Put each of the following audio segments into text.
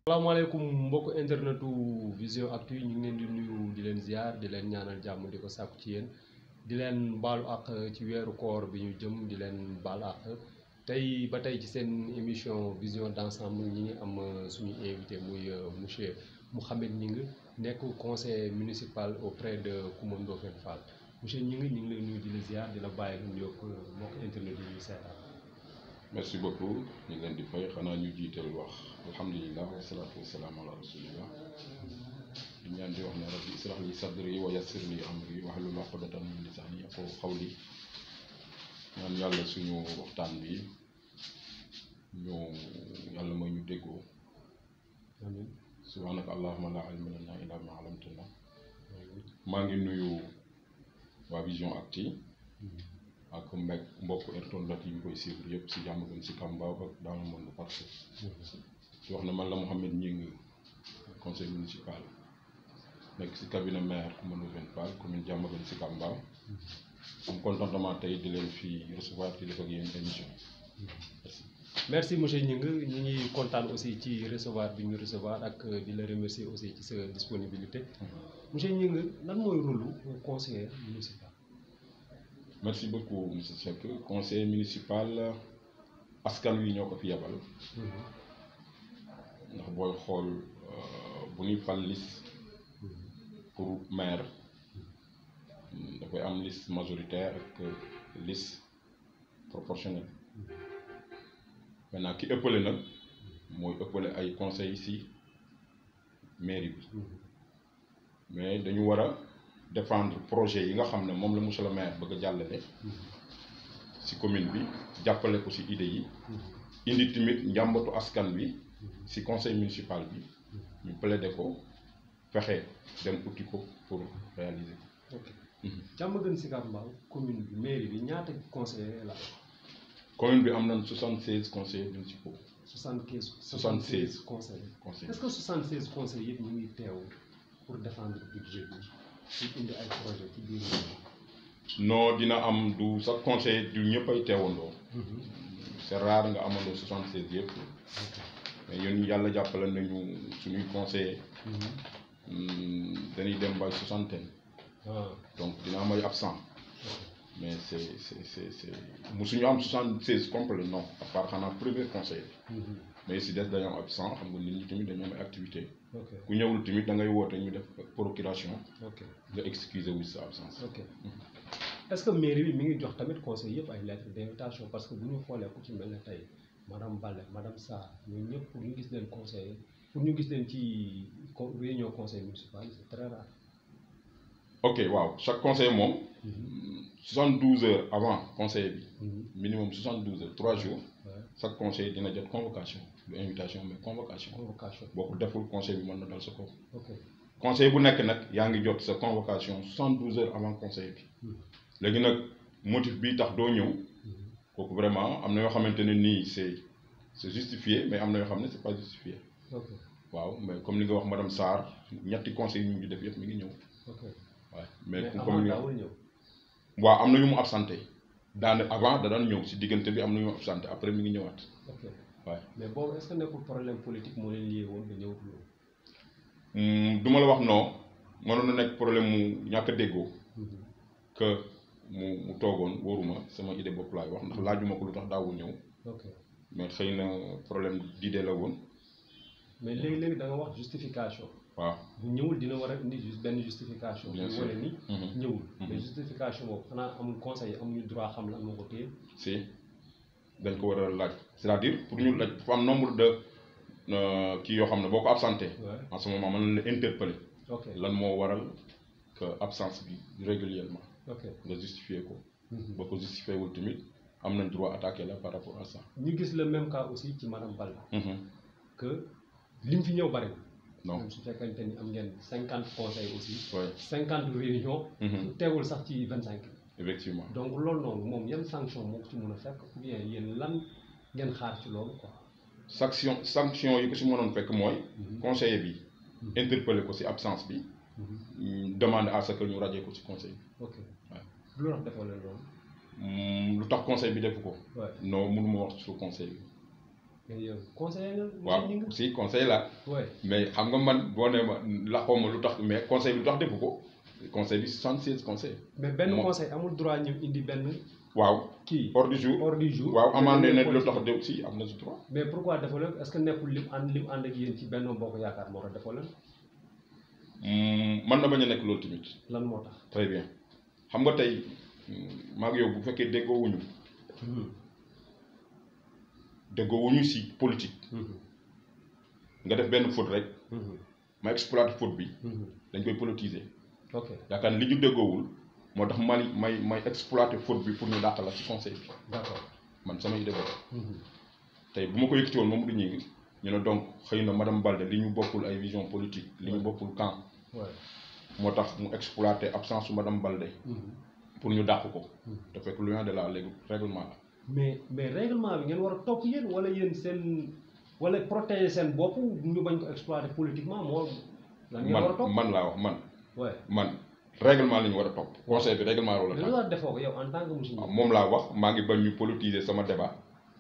salaamaaleykum mbokk internetu Vision Actu ñu ngi leen di nuyu di leen ziar di leen ñaanal jàmm di ko sàkku ci yéen di leen baalu àq ci weeru koor bi ñu jëm di leen baal àq tey ba tey ci seen émission vision d'ensemble ñi ngi am suñu invité muy monsieur Mouhamed Gningue nekk conseiller municipal auprès de Coumba Ndoffène Fall monsieur Gningue ñu ngi lay nuyu di la ziar di la bàyyi lu yokk mbokk internet yi ñuy seetaan. merci beaucoup ñu ngi leen di fay xanaa ñu jiital wax alhamdulilah wasalaatu wasalaam ala rasulillah di ñaan di wax ne rabbi israh li sadri wa yassir li amri wahlul uqdatan min lisani yafqahu qawli ñaan yàlla suñu waxtaan bi ñu yàlla mooy ñu déggoo amiin subhanaka allahumma la ilma lana illa ma allamtana maa ngi nuyu waa Vision Actu ak mbokk internet yi ñu koy suivre yëpp si Diamaguène Sicap Mbao ak dans le monde partout di wax ne man la Mouhamed Gningue conseil municipal nekk si cabinet maire Coumba Ndoffène Fall commune Diamaguène Sicap Mbao am contentement tey di leen fi recevoir di def ak yéen émission merci monsieur Gningue ñu ngi kontaan aussi ci recevoir bi ñu recevoir ak di la remercier aussi ci sa disponibilité monsieur Gningue lan mooy rôle conseiller municipal. merci beaucoup monsieur Seck conseil municipal askan wi ñoo ko fi yebal ndax booy xool bu ñuy fal liste pour maire dafay am liste majoritaire ak liste proportionnelle maintenant ki ëppale nag mooy ëppale ay conseils ci mairie bi mais dañu war a défendre projet yi nga xam ne moom la monsieur le maire bëgg a jàllale ci commune bi jàppale ko ci idées yi indi tamit njàmbatu askan bi ci conseil municipal bi ñu plaider ko fexe dem uti ko pour réaliser ko. ok Diamaguène Sicap Mbao commune bi mairie bi ñaata conseillers la. commune bi am nañ 76 conseillers municipaux. 76 conseillers. est-ce que 76 conseillers yëpp ñu ngi teew pour défendre budget bi. ci indi ay projet ci biir non dina am du sax conseil du ñëpp ay teewandoo. c'est rare nga amandoo 76 yëpp. mais ñun yàlla jàppale nañu suñuy conseiller dañuy dem ba 60. donc dina am ay absent. mais c'est musuñu am 76 complet non à part xanaa premier conseil bi. mais si des dañoo am absent xam nga nit ñi tamit dañoo am ay activité ku ñëwul tamit da ngay woote ñu def procuration. nga excuser wu sa absence. ok est-ce que mairie bi mi ngi jox tamit conseil yëpp ay lettres d'invitation parce que bu ñu xoolee ku ci mel ne tey madame Ballé madame Sarr ñooñu ñëpp pour ñu gis leen conseiller pour ñu gis leen ci réunion conseil municipal c'est très rare. ok waaw chaque conseil moom. 72 heures avant conseil bi. minimum 72 heures 3 jours. chaque conseil dina jot convocation du invitation mais convocation. boo ko deful conseil bi mën na dal sa kaw. conseil bu nekk nag yaa ngi jot sa convocation 72 heures avant conseil bi. léegi nag motif bi tax doo ñëw. kooku vraiment am na yoo xamante ne nii c'est justifié mais am na yoo xam ne c'est pas justifié. waaw mais comme li nga wax madame Sarr ñetti conseil yu ñu ngi def yëpp mi ngi ñëw. waaw mais comme waaw am na yu mu absenté avant da daan ñëw si diggante bi am na yu mu absenté après mi ngi ñëwaat. waaw mais boobu est-ce que nekkul problème politique moo leen lié woon nga ñëwut loolu. du ma la wax non mënoon na nekk problème mu ñàkk a déggoo. que mu toogoon wóoruma sama idée bopp laay wax ndax laajuma ko lu tax daawul ñëw. mais xëy na problème d'idée la woon. mais léegi da nga wax justification. waaw bu ñëwul dina war a indi benn justification. bien sûr wane ni ñëwul. mais justification boobu xanaa amul conseil yi amuñu droit xam lan moo ko téye. si dañ ko war a laaj c'est-à-dire pour ñu laaj dafa am nombre de kii yoo xam ne boo ko absenté. en ce moment mën na la interpeller. lan moo waral que absence bi régulièrement. nga justifier ko. boo ko justifier wul tamit am nañ droit attaquer la par rapport à ça. ñu gis le même cas aussi ci madame Balla. que lim fi ñëw bari. non même su fekkente ni am ngeen 50 conseils aussi. 50 réunions. teewul sax ci 25. effectivement donc loolu noonu moom yan sanction moo ko ci mën a fekk ou bien yéen lan ngeen xaar ci loolu quoi. sanction yi ko si mënoon fekk mooy. conseiller bi. interpeller ko si absence bi. demander à ce que ñu radier ko si conseil bi. ok lu tax defoo leen loolu. lu tax conseil bi def ko. non mënuma wax sur conseil bi. mais yow conseiller nga. waaw si conseil la. ouais mais xam nga man boo nee ma laxoo ma lu tax mais conseil bi lu tax defu ko conseil bi 76 conseil. mais benn conseil amul droit ñëw indi benn. waaw kii hors du jour hors du jour. waaw amande ne lu tax de si am na si droit. mais pourquoi defoo leen est-ce que nekkul lim ànd ak yéen ci Benno Bokk Yaakaar moo tax defoo leen. mën na bañ a nekk loolu tamit. lan moo tax. très bien xam nga tey maa ngi yow bu fekkee déggoo wuñu si politique. nga def benn faute rek. ma exploite faute bi. dañ koy politiser. ok yaakaar li ñu déggoowul moo tax may exploiter faute bi pour ñu dàq la ci conseil bi. d'accord man sama idée boobu. tey bu ma ko yëkkati woon moom du ñu ne donc xëy na madame Balde li ñu bokkul ay vision politique li ñu bokkul camp. moo tax mu exploiter absence su madame Balde. pour ñu dàq ko. te fekk loin de la règlement la. mais règlement bi ngeen war a topp yéen wala yéen seen wala protéger seen bopp ñu bañ ko exploiter politiquement moo. lan ngeen war a topp man laa wax man. ouais man règlement la ñu war a topp. conseil bi règlement la mais lu war defoo ko yow en tant que monsieur. moom laa wax maa ngi bañ ñu politiser sama débat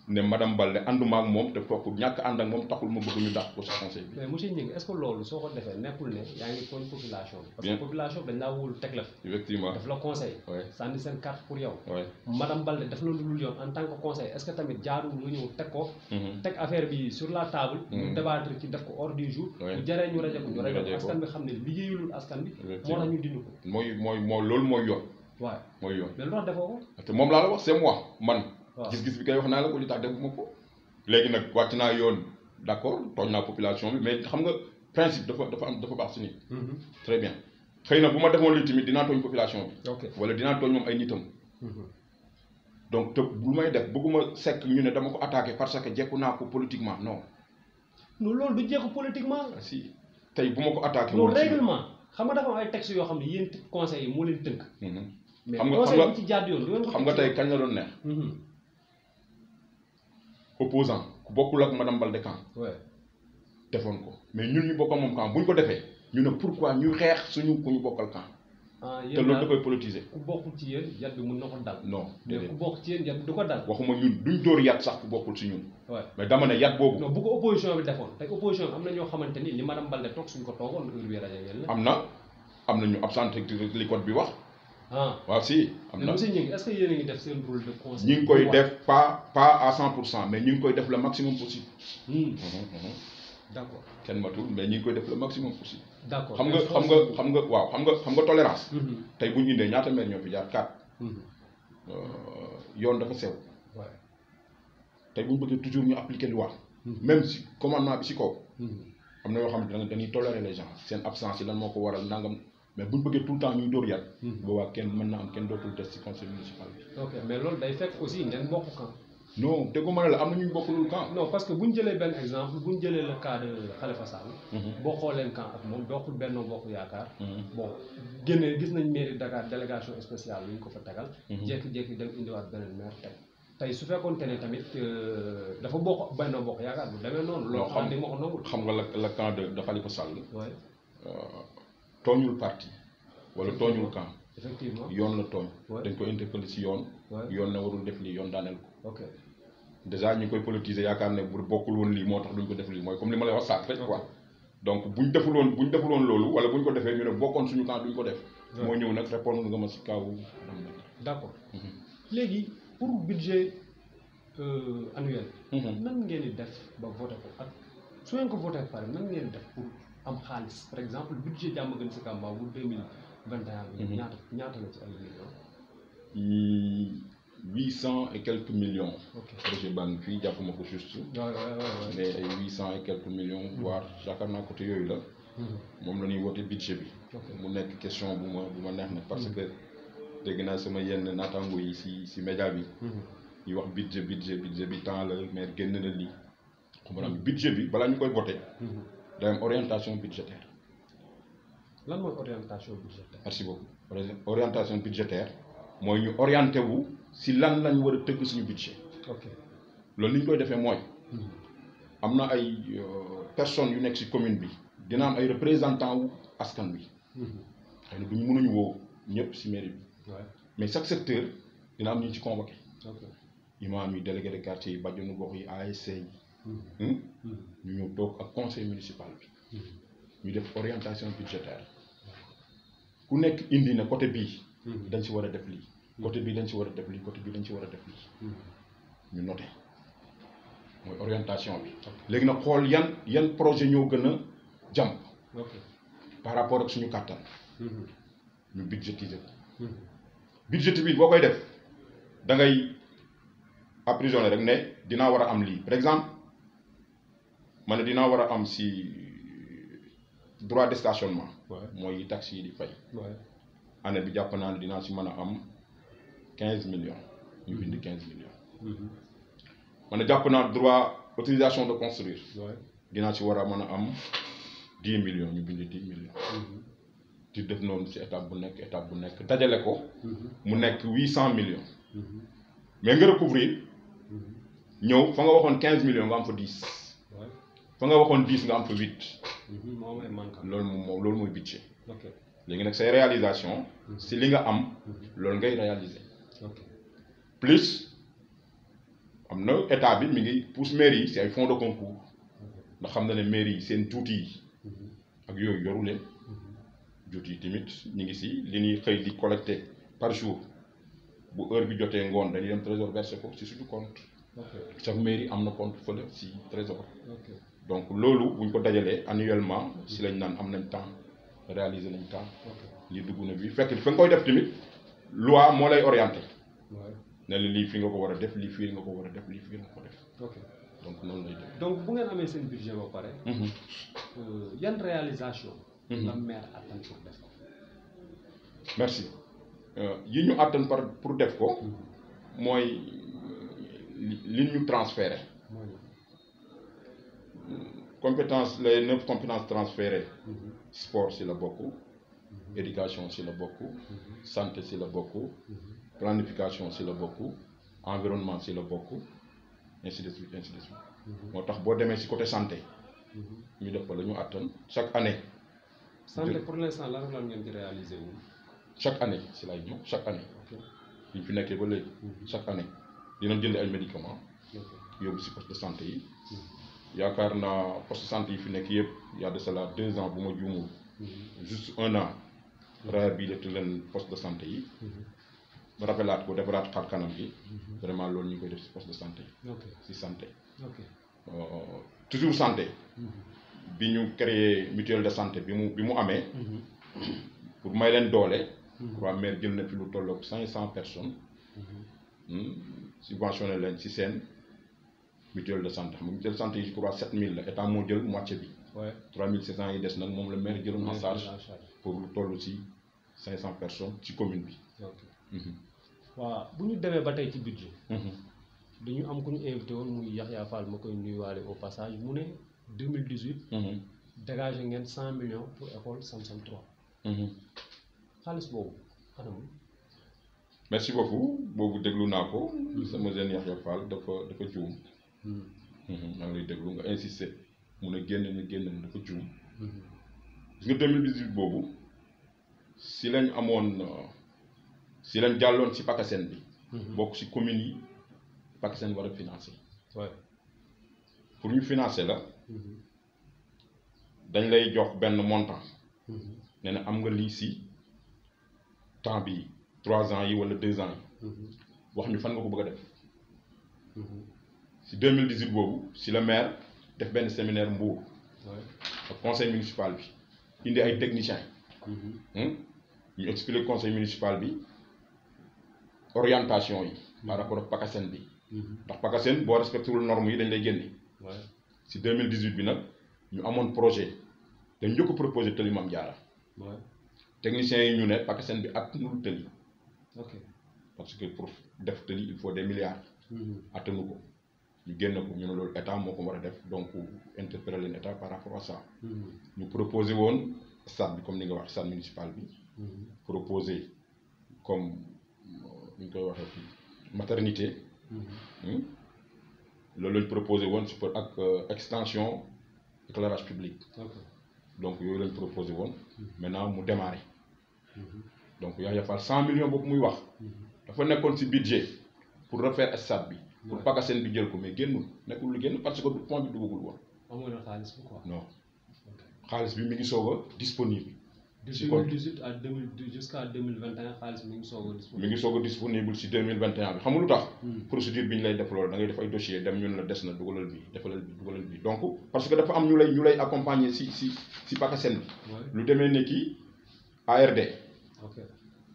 ne madame Balde ànduma ak moom te fokk ñàkk ànd ak moom taxul ma bëgg ñu dàq ko sa conseil bi. mais monsieur Gningue est-ce que loolu soo ko defee nekkul ne yaa ngi tooñ population bi. parce que population bi dañ laa wóolu teg la fi. effectivement daf la conseil. sànni seen carte pour yow. madame Balde daf la lu yoon en tant que conseil est-ce que tamit jaarul lu ñëw teg ko. teg affaire bi sur la table. ñu débattre ci def ko hors du jour. bu jaree ñu rajo ko ñu rajo ko askan bi xam ne liggéeyulul askan bi. moo tax ñu dindi ko. mooy loolu mooy yoon. waaw mooy yoon. mais lu tax defoo ko. te moom laa la wax c'est moi man. waaw gis-gis bi kay wax naa la ko li tax defuma ko. léegi nag wàcc naa yoon d'accord tooñ naa population bi mais xam nga principe dafa baax si nit. très bien xëy na bu ma defoon lii tamit dinaa tooñ population bi. ok wala dinaa tooñ moom ay nitam. donc te bu may def bëgguma sekk ñu ne dama ko attaqué parce que jekku naa ko politiquement non. non loolu du jekku politiquement. si tey bu ma ko attaqué. non règlement xam nga dafa am ay textes yoo xam ne yéen conseil yi moo leen tënk. mais xam conseil bi ci jaar yoon xam nga tey kañ la doon neex. opposant ku bokkul ak madame Balde camp. defoon ko mais ñun ñu bokkal moom camp bu ñu ko defee ñu ne pourquoi ñu xeex suñu ku ñu bokkal camp. te loolu da koy politiser. ku bokkul ci yéen yat bi mun na ko dal. non mais ku bokk ci yéen yat bi du ko dal. waxuma ñun duñ dóor yat sax ku bokkul si ñun. mais dama ne yat boobu. non bu ko opposition bi defoon tey opposition bi am na ñoo xamante ni li madame Balde toog suñ ko toogoon heure bii rajo yéen la. am na ñu absenté li code bi wax. waaw si am na. mais monsieur Gningue est-ce que yéen a ngi def seen rôle de conseil. ñu ngi koy def pas à 100% mais ñu ngi koy def le maximum possible. d'accord kenn matul mais ñu ngi koy def le maximum possible. d'accord xam nga tolérance. tey bu ñu indee ñaata maire ñoo fi jaar 4. yoon dafa sew. tey bu ñu bëggee toujours ñu appliquer loi. même si commandement bi si kaw. am na yoo xam ne dañuy tolérer les gens seen absence yi lan moo ko waral nangam. mais bu ñu bëggee tout le temps ñuy dóor yàlla. boobaa kenn mën na am kenn dootul des ci conseil municipal bi. ok mais loolu day fekk aussi ngeen bokk camp. non déggu ma ne la am na ñu bokkulul camp. non parce que bu ñu jëlee benn exemple bu ñu jëlee le cas de Khalifa Sall. boo xoolee camp ak moom bokkul Benno Bokk Yaakaar. bon génne gis nañ mairie Dakar délégation spéciale lu ñu ko fa tegal. jékki-jékki dem indiwaat beneen maire teg tey su fekkoon te ne tamit dafa bokk Benno Bokk Yaakaar bu demee noonu. loolu xam di ma ko nangul. xam nga la camp de Khalifa Sall. tooñul parti wala tooñul camp. effectivement yoon la tooñ. dañ ko interpellé si yoon. yoon ne warul def lii yoon daaneel ko. ok déjà ñu koy politiser yaakaar ne bu bokkul woon lii moo tax duñ ko def lii mooy comme li ma lay wax sànq rek quoi. donc buñ deful woon loolu wala buñ ko defee ñu ne bokkoon suñu camp duñ ko def. moo ñëw nag répondre nga ma si kaw. d'accord léegi pour budget annuel. nan ngeen di def ba voté ko ak su ngeen ko voté pare nan ngeen di def pour. am xaalis par exemple budget Diamaguène Sicap Mbao bu 2021 bi. ñaata la ci ay millions. 800 et quelques millions. ok projet baa ngi fii jàppuma ko juste. mais ay 800 et quelques millions. voire yaakaar naa côté yooyu la. moom la ñuy woote budget bi. mu nekk question bu ma neex nag parce que dégg naa sama yenn naataango yi si média bi. ñuy wax budget bi temps la mais génn na lii. xam budget bi balaa ñu koy voté. day am orientation budgétaire. lan mooy orientation budgétaire. merci beaucoup orientation budgétaire mooy ñu orienté wu si lan lañ war a tëgg suñu budget. ok loolu li ñu koy defee mooy. am na ay personnes yu nekk si commune bi dina am ay représentants wu askan bi. xëy na du ñu mënuñu woo ñëpp si mairie bi. mais chaque secteur dina am ñu ci convoqué. imam yi délégué de quartier yi bàjjenu gox yi ASC yi ñu ñëw toog ak conseil municipal bi ñu def orientation budgétaire ku nekk indi na côté bii dañ ci war a def lii côté bii dañ ci war a def lii côté bii dañ ci war a def lii ñu noté mooy orientation bi léegi nag xool yan projet ñoo gën a jàmp par rapport ak suñu kàttan ñu budgétiser ko budget bi boo koy def da ngay emprisonné rek ne dinaa war a am lii par exemple ma ne dinaa war a am si droit de stationnement mooy taxi yi di fay année bi jàpp naa ne dinaa si mën a am 15 millions ñu bind 15 millions ma ne jàpp naa droit autorisation de construire dinaa si war a mën a am 10 millions ñu bind 10 millions di def noonu si étape bu nekk dajale ko mu nekk 800 millions mais nga recouvrir ñëw fa nga waxoon 15 millions nga am fa 10 fa nga waxoon 10 nga am fa 8 loolu mooy budget léegi nag say réalisation si li nga am loolu ngay réaliser plus am na état bi mi ngi pousse mairie yi si ay fonds de concours ndax xam na ne mairie yi seen tuuti yi ak yooyu yoru leen juuti yi tamit ñu ngi si li ñuy xëy di collecter par jour bu heure bi jotee ngoon dañuy dem trésor verser ko si suñu compte chaque mairie am na compte fële si trésor donc loolu buñ ko dajalee annuellement si lañ naan am nañ temps réaliser nañ temps lii dugg na bi fekk fa nga koy def tamit loi moo lay orienté ne la lii fi nga ko war a def lii fii nga ko war a def lii fii nga ko def donc noonu lay def donc bu ngeen amee seen budget ba pare yan réalisation la maire attan pour def ko merci yi ñu attan pour def ko mooy li ñu transféré compétence les 9 compétences transférées sport si la bokk éducation si la bokk santé si la bokk planification si la bokk environnement si la bokk ainsi de suite moo tax boo demee si côté santé ñu def ko la ñu attan chaque année santé pour l'instant lan ngeen di réaliser wu chaque année si lay ñëw chaque année ñu fi nekkee ba léegi chaque année dinañ jënd ay médicaments yóbbu si poste de santé yi yaakaar naa poste de santé yi fi nekk yëpp y a de cela 2 ans bu ma juumul juste 1 an réhabilité leen poste de santé yi rappelaat ko defaraat xar kanam gi vraiment loolu ñu koy def si poste de santé si santé toujours santé bi ñu créé mutuelle de santé bi mu amee pour may leen doole waa maire jël na fi lu tolloog 500 personnes subventionné leen si seen mutuelle de santé xam nga mutuelle de santé yi je crois 7000 la état moo jël moitié bi 3500 yi des nag moom la maire jëloon en charge pour lu toll si 500 personnes ci commune bi waaw bu ñu demee ba tey ci budget dañu am ku ñu invité woon muy Yaxya Fall ma koy nuyuwaale au passage mu ne 2018 dégagé ngeen 100 millions pour école Samsam 3 xaalis boobu anam merci beaucoup boobu déglu naa ko sama jeune Yaxya Fall dafa juum maa ngi lay déglu nga insister mu ne génn dafa juum gis nga 2018 boobu si lañ amoon si lañ jàlloon si PACASEN bi bokk si communes yi PACASEN war a financer pour ñu financer la dañ lay jox benn montant nee na am nga lii si temps bi 3 ans yi wala 2 ans yi wax ñu fan nga ko bëgg a def si 2018 boobu si la maire def benn séminaire Mbour ak conseil municipal bi indi ay techniciens ñu expliquer conseil municipal bi orientation yi par rapport ak PACASEN bi ndax PACASEN boo respecté wul normes yi dañ lay génne si 2018 bi nag ñu amoon projet dañ njëkk a proposé tëli Mame Diarra techniciens yi ñu ne PACASEN bi attanul tëli parce que pour def tëli il faut des milliards attanu ko ñu génn ko ñu ne loolu état moo ko war a def donc interpeller leen état par rapport à ça ñu proposé woon stade bi comme ni nga wax stade municipal bi proposé comme ni ñu koy waxee fii maternité loolu lañ proposé woon si ak extension éclairage public donc yooyu lañ proposé woon maintenant mu démarré donc Yaxya Fall 100 millions boobu muy wax dafa nekkoon si budget pour refaire stade bi. pour PACASEN bi jël ko mais génnul nekkul lu génn parce que fond bi duggagul woon. amoon na xaalis bi quoi. non xaalis bi mi ngi soog a disponible. si 2018 à 2012 jusqu'à 2021 xaalis mi ngi soog a disponible. mi ngi soog a disponible si 2021 bi xam nga lu tax. procédure bi ñu lay def loolu da ngay def ay dossier dem ñun la des na dugalal bi defalal bi dugalal bi donc parce que dafa am ñu lay accompagner si PACASEN bi. lu demee ni ki ARD. ok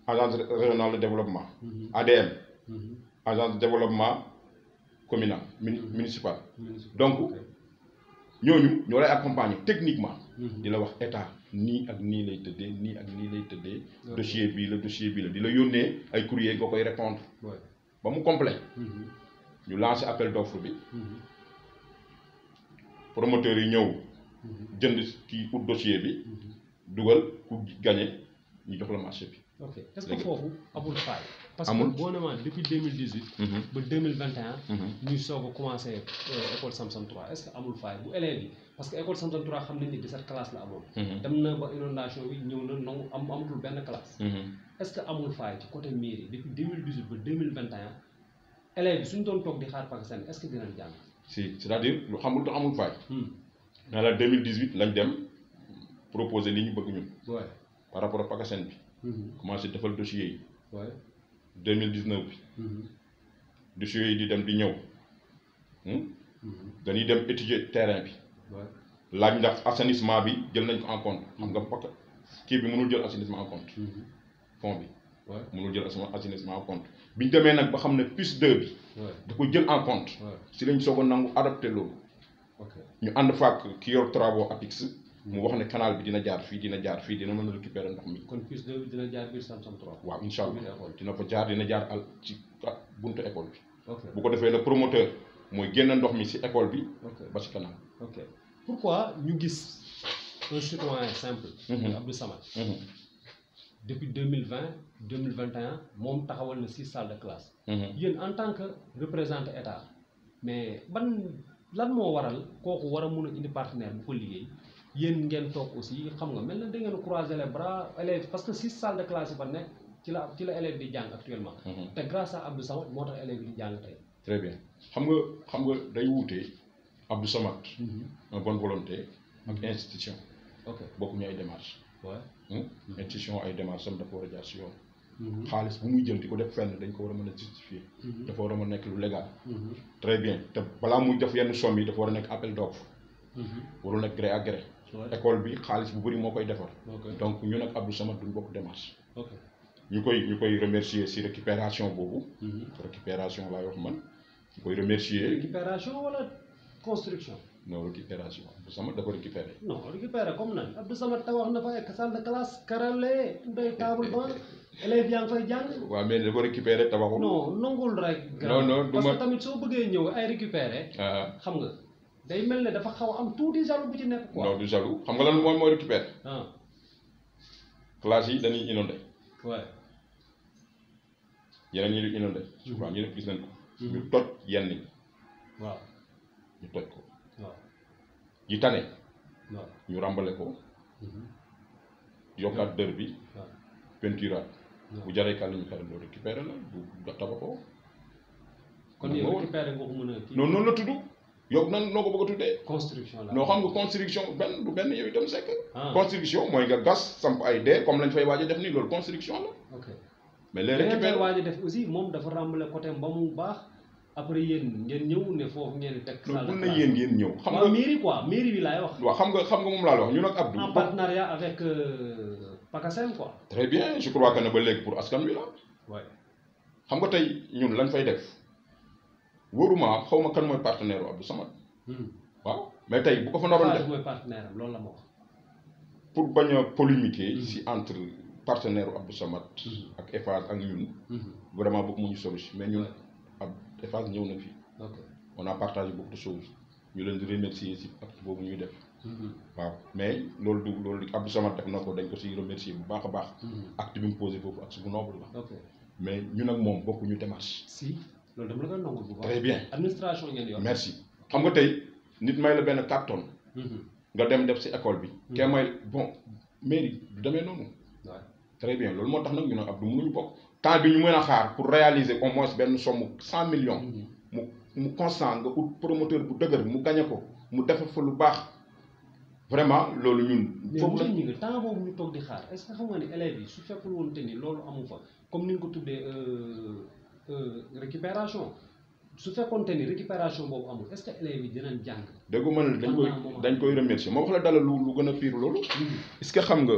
agence régionale de développement. ADM. agence de développement communal municipal. donc ñooñu ñoo lay accompagner techniquement. di la wax état nii ak nii lay tëddee nii ak nii lay tëddee. dossier bii la dossier bii la di la yónnee ay courrier nga koy répondre. ba mu complet ñu lancer appel d'offre bi. promoteurs yi ñëw. jënd kii pour dossier bi. dugal ku gagné ñu jox la marché bi. ok est-ce que foofu amul faay. parce que boo nee depuis 2018. ba 2021. ñuy soog a commencé école Samsam 3 est-ce que amul faay bu élèves yi parce que école Samsam 3 xam nañ ni 17 classes la amoon. dem na ba inondation bi ñëw na nangu amatul benn classe. est-ce que amul faay ci côté mairie depuis 2018 ba 2021 élèves yi suñu doon toog di xaar PACASEN est-ce que dinañ jàng. si c'est-à-dire lu xamul tax amul faay. dans la 2018 lañ dem proposer li ñu bëgg ñun. par rapport ak PACASEN bi. commencé defal dossier yi. 2019 bi. dossiers yi di dem di ñëw. dañuy dem étudier terrain bi. laaj ndax assainissement bi jël nañ ko en compte xam nga parce que kii bi mënul jël assainissement en compte. fond bi. mënul jël assainissement en compte bi ñu demee nag ba xam ne plus 2 bi. da ko jël en compte. si lañ soog a nangu adopté loolu. ñu ànd faak ki yor travaux APIX. mu wax ne canal bi dina jaar fii dina jaar fii dina mën a récupérer ndox mi. kon plus 2 bi dina jaar biir Samsam 3. waaw incha allah dina fa jaar dina jaar al ci buntu école bi. bu ko defee le promoteur mooy génn ndox mi si école bi. ba si canal. ok pourquoi ñu gis un citoyen simple. Abdou Samad. depuis 2020 2021 moom taxawal na 6 salles de classe. yéen en tant que représentant état mais lan moo waral kooku war a mun a indi partenaire bu ko liggéey. yéen ngeen toog aussi xam nga mel na da ngeen croiser les bras élèves parce que 6 salles de classe yi fa nekk ci la élèves di jàng actuellement. te grâce à Abdou Samad moo tax élèves yi di jàng tey. très bien xam nga day wuute Abdou Samad. une bonne volonté ak institution. ok bokkuñu ay démarches. institution ay démarches am dafa war a jaar si yoon. xaalis bu muy jël di ko def fenn dañ ko war a mën a justifier. dafa war a mën a nekk lu légal. très bien te balaa muy def yenn somme yi dafa war a nekk appel d'offre. warul nekk gré à gré. école bi xaalis bu bëri moo koy defar. donc ñun ak Abdou Samad duñ bokk démarche. ñu koy remercier si récupération boobu. récupération laay wax man. ñu koy remercier. récupération wala construction. non récupération Abdou Samad dafa récupérer. non récupérer comme nan Abdou Samad tabax na fa ay salle de classe carrelé ndoy table banc élèves yaa ngi fay jàng. waaw mais dafa récupérer tabaxul. non nangul rek. non parce que tamit soo bëggee ñëw ay récupérer. xam nga. day mel ne dafa xaw am tuuti jaloux bu ci nekk quoi. non du jaloux xam nga lan mooy récupérer. classe yi dañuy inondé. waaw. yeneen ñi di inondé. souvent ñu ne gis nañ ko. ñu toj yenn yi. waaw. ñu toj ko. waaw. yi tane. waaw ñu ràmbale ko. yokkaat dër bi. waaw peinturaat. bu jaree kàll ñu xaral loolu récupérer la bu tabaxoo. kon yow récupérer nga ko mën a. non noonu la tudd. yow nan noo ko bëgg a tuddee. construction la noo xam nga construction du benn yow itam sekk. construction mooy nga gas samp ay dee comme lañ fay waaj a def nii loolu construction la. ok mais les récupérer waaj a def aussi moom dafa ràmbale côté ba mu baax après yéen ngeen ñëw ne foofu ngeen teg. salle de classe yéen ngeen ñëw. xam nga mairie quoi mairie bi laay wax. waaw xam nga moom laa la wax ñun ak Abdou. en partenariat avec PACASEN quoi. très bien je crois que ne ba léegi pour askan wi la. waay xam nga tey ñun lañ fay def. wóoruma xaw ma kan mooy partenaire Abdou Samad. waaw mais tey bu ko fa naroon def mooy partenaire am loolu la ma wax. pour bañ a polémiquer si entre partenaire Abdou Samad. ak Eiffage ak ñun. vraiment bëgg mu ñu solution mais ñun ab Eiffage ñëw na fii. ok on a partagé beaucoup de choses ñu leen di remercier si acte boobu ñuy def. waaw mais loolu Abdou Samad def na ko dañ ko si remercier bu baax a baax. acte bi mu posé foofu acte bu noble la. ok mais ñun ak moom bokkuñu démarche. si. loolu dama la koy nangul bu baax. très bien administration ngeen yor. merci xam nga tey nit may la benn 4 tonnes. nga dem def si école bi. kee may bon mairie du demee noonu. waaw très bien loolu moo tax nag ñu ne Abdou mënuñu bokk temps bi ñu mën a xaar pour réaliser au moins benn somme 100 millions. mu constant nga ut promoteur bu dëgër mu gagné ko mu defar fa lu baax vraiment loolu ñun. foofu la ñu temps boobu ñu toog di xaar est-ce que xam nga ni élèves yi su fekkul woon te ni loolu amu fa comme ni nga ko tuddee récupération su fekkoon te ni récupération boobu amul est-ce que élèves yi dinañ jàng. dégg nga man dañ koy remercier moo wax la dala lu gën a pire loolu. est-ce que xam nga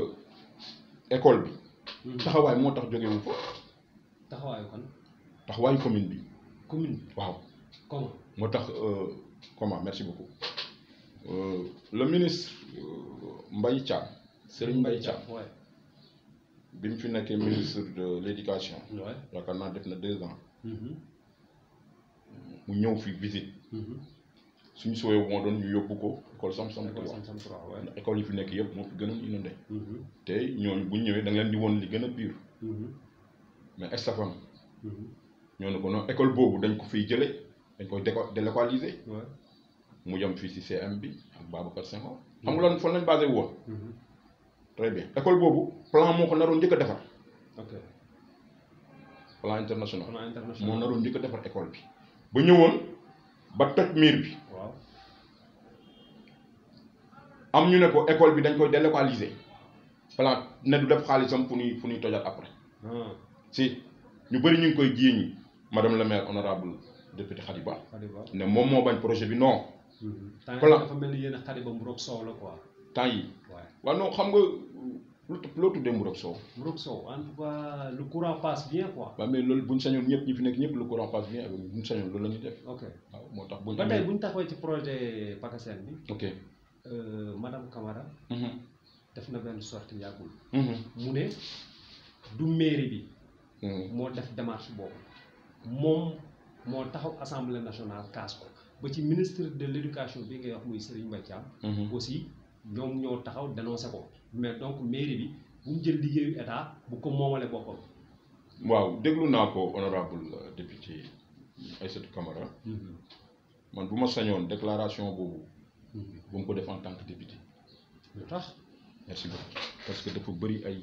école bi. taxawaay moo tax jóge wu fa. taxawaayu kan. taxawaayu commune bi. commune waaw. comment moo tax comment merci beaucoup le ministre Mbaye Thiam. Serigne Mbaye Thiam. bi mu fi nekkee ministre de l'éducation. yaakaar naa def na 2 ans. mu ñëw fi visite. suñu sooyee moo doon ñu yóbbu ko école Sam-Sam 3 ndax école yi fi nekk yëpp moo fi gënoon inondé. te ñooñu bu ñu ñëwee da nga leen di woon li gën a pire. mais estafam. ñoo ne ko non école boobu dañ ko fiy jëlee dañ koy délocaliser. mu yem fii ci CM bi ak Babacar Senghor. xam nga loolu fan lañ basé woon. très bien école boobu plan moo ko naroon njëkk a defar. ok plan international. moo naroon njëkk a defar école bi. ba ñëwoon ba toj miir bi. waaw am ñu ne ko école bi dañ koy délocaliser. plan ne du def xaalisam fu ñuy tojat après. si ñu bëri ñu ngi koy jiiñ madame le maire honorable député Khadiba. ne moom moo bañ projet bi non. plan dafa mel ni yéen a Khadiba Mburok Sow la quoi. temps yi waaw non xam nga loo tuddee Mburok Sow. Mburok Sow en tout cas le courant passe bien quoi. waaw mais loolu buñ sañoon ñëpp ñi fi nekk ñëpp le courant passe bien buñ sañoon loolu la ñuy def. ok waaw moo tax buñ ba tey buñ taxawee ci projet PACASEN bi. ok madame Camara. def na benn sortie yàggul. mu ne du mairie bi. moo def démarche boobu moom moo taxaw assemblée nationale kaas ko ba ci ministre de l'éducation bi ngay wax muy Serigne Mbaye Thiam. aussi ñoom ñoo taxaw dénoncé ko mais donc mairie bi bu mu jël liggéeyu état bu ko moomale boppam. waaw déglu naa ko honorable député Aïssatou Camara. man bu ma sañoon déclaration boobu. bu mu ko def en tant que député. lu tax. merci beaucoup parce que dafa bëri ay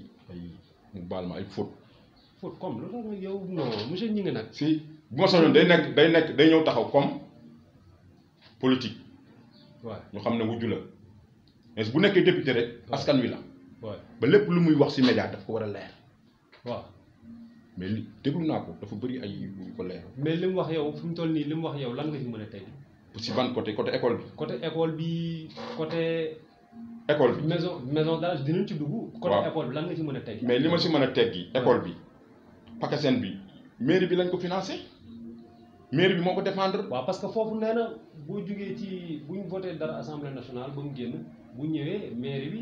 mu baal ma ay fautes. faute comme lu tax yow non monsieur ñi nga nag. si bu ma sañoon day ñëw taxaw comme politique. waaw ñu xam ne wujju la mais bu nekkee député rek. askan wi la. waaw ba lépp lu muy wax ci média daf ko war a leer. waaw mais li déglu naa ko dafa bëri ay yu ko leer. mais li mu wax yow fi mu toll nii li mu wax yow lan nga ci mën a teg. ci ban côté école bi. côté école bi côté. école bi maison d'âge dinañ ci dugg. côté école bi lan nga ci mën a teg. mais li ma ci mën a teggi école bi. PACASEN bi mairie bi lañ ko financé mairie bi moo ko défendre. waaw parce que foofu nee na boo jugee ci bu ñu voté dara assemblée nationale ba mu génn bu ñëwee mairie bi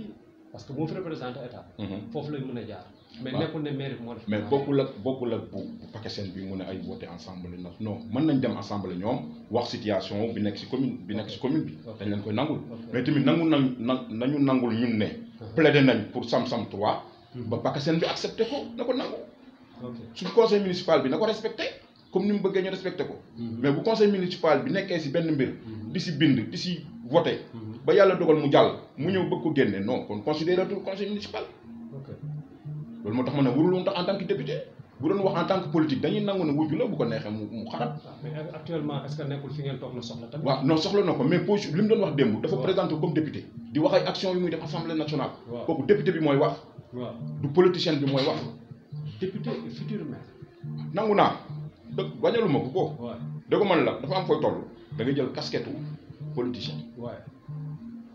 parce que moo fi représenté état. foofu lañ mën a jaar. mais nekkul ne mairie bi moo def. mais bokkul ak bu PACASEN bi mu ne ay voté assemblée nationale non mën nañ dem assemblée ñoom wax situation bi nekk ci commune bi. dañ leen koy nangul. mais tamit nañu nangul ñun ne. plaidé nañ pour Sam-Sam 3. ba PACASEN bi accepté ko na ko nangu. suñu conseil municipal bi na ko respecté comme ni mu bëggee ñu respecté ko. mais bu conseil municipal bi nekkee ci benn mbir. di ci bind di ci voté. ba yàlla dogal mu jàll mu ñëw bëgg ko génne non kon considéré tout conseil municipal. loolu moo tax ma ne warul woon tax en tant que député bu doon wax en tant que politique dañuy nangu ne wujju la bu ko neexee mu xarat. mais actuellement est-ce que nekkul fi ngeen toog la soxla tamit. waaw non soxla na ko mais position li mu doon wax démb. dafa présenté comme député. di wax ay actions yu muy def assemblée nationale. kooku député bi mooy wax. du politicien bi mooy wax. député et futur maire. nangu naa dëgg bañaluma ko. waaw dëgg man la dafa am fooy toll da nga jël casquette politicien. waaw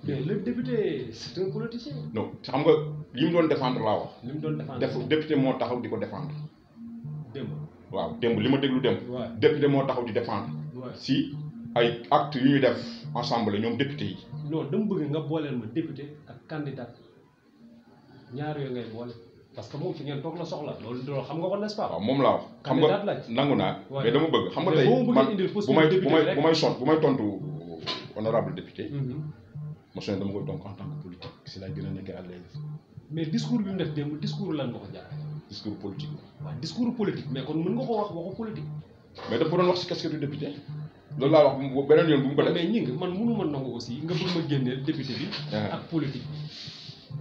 mais le député c'est un politicien. non xam nga li mu doon défendre laa wax. li mu doon défendre député moo taxaw di ko défendre. démb. waaw démb li ma déglu démb. député moo taxaw di défendre. si ay actes yu ñuy def ensemble ñoom député yi. non dama bëgg nga booleel ma député ak candidat ñaar yooyu ngay boole. parce que moom fi ngeen toog la soxla loolu xam nga ko n'est-ce pas. waaw moom laa wax. xam nga nangu naa. mais dama bëgg xam nga tey man bu may tontu honorable député. motion dama koy tontu en tant que politique si laay gën a nekkee à l'aise. mais discours bi mu def démb discours lan nga ko jaar. discours politique la. waaw discours politique mais kon mën nga ko wax waxu politique. mais dafa doon wax si casquette député loolu laa wax beneen yoon bu mu ko def. mais ñi nga man mënu ma nangu aussi nga bëgg ma génneel député bi. ak politique.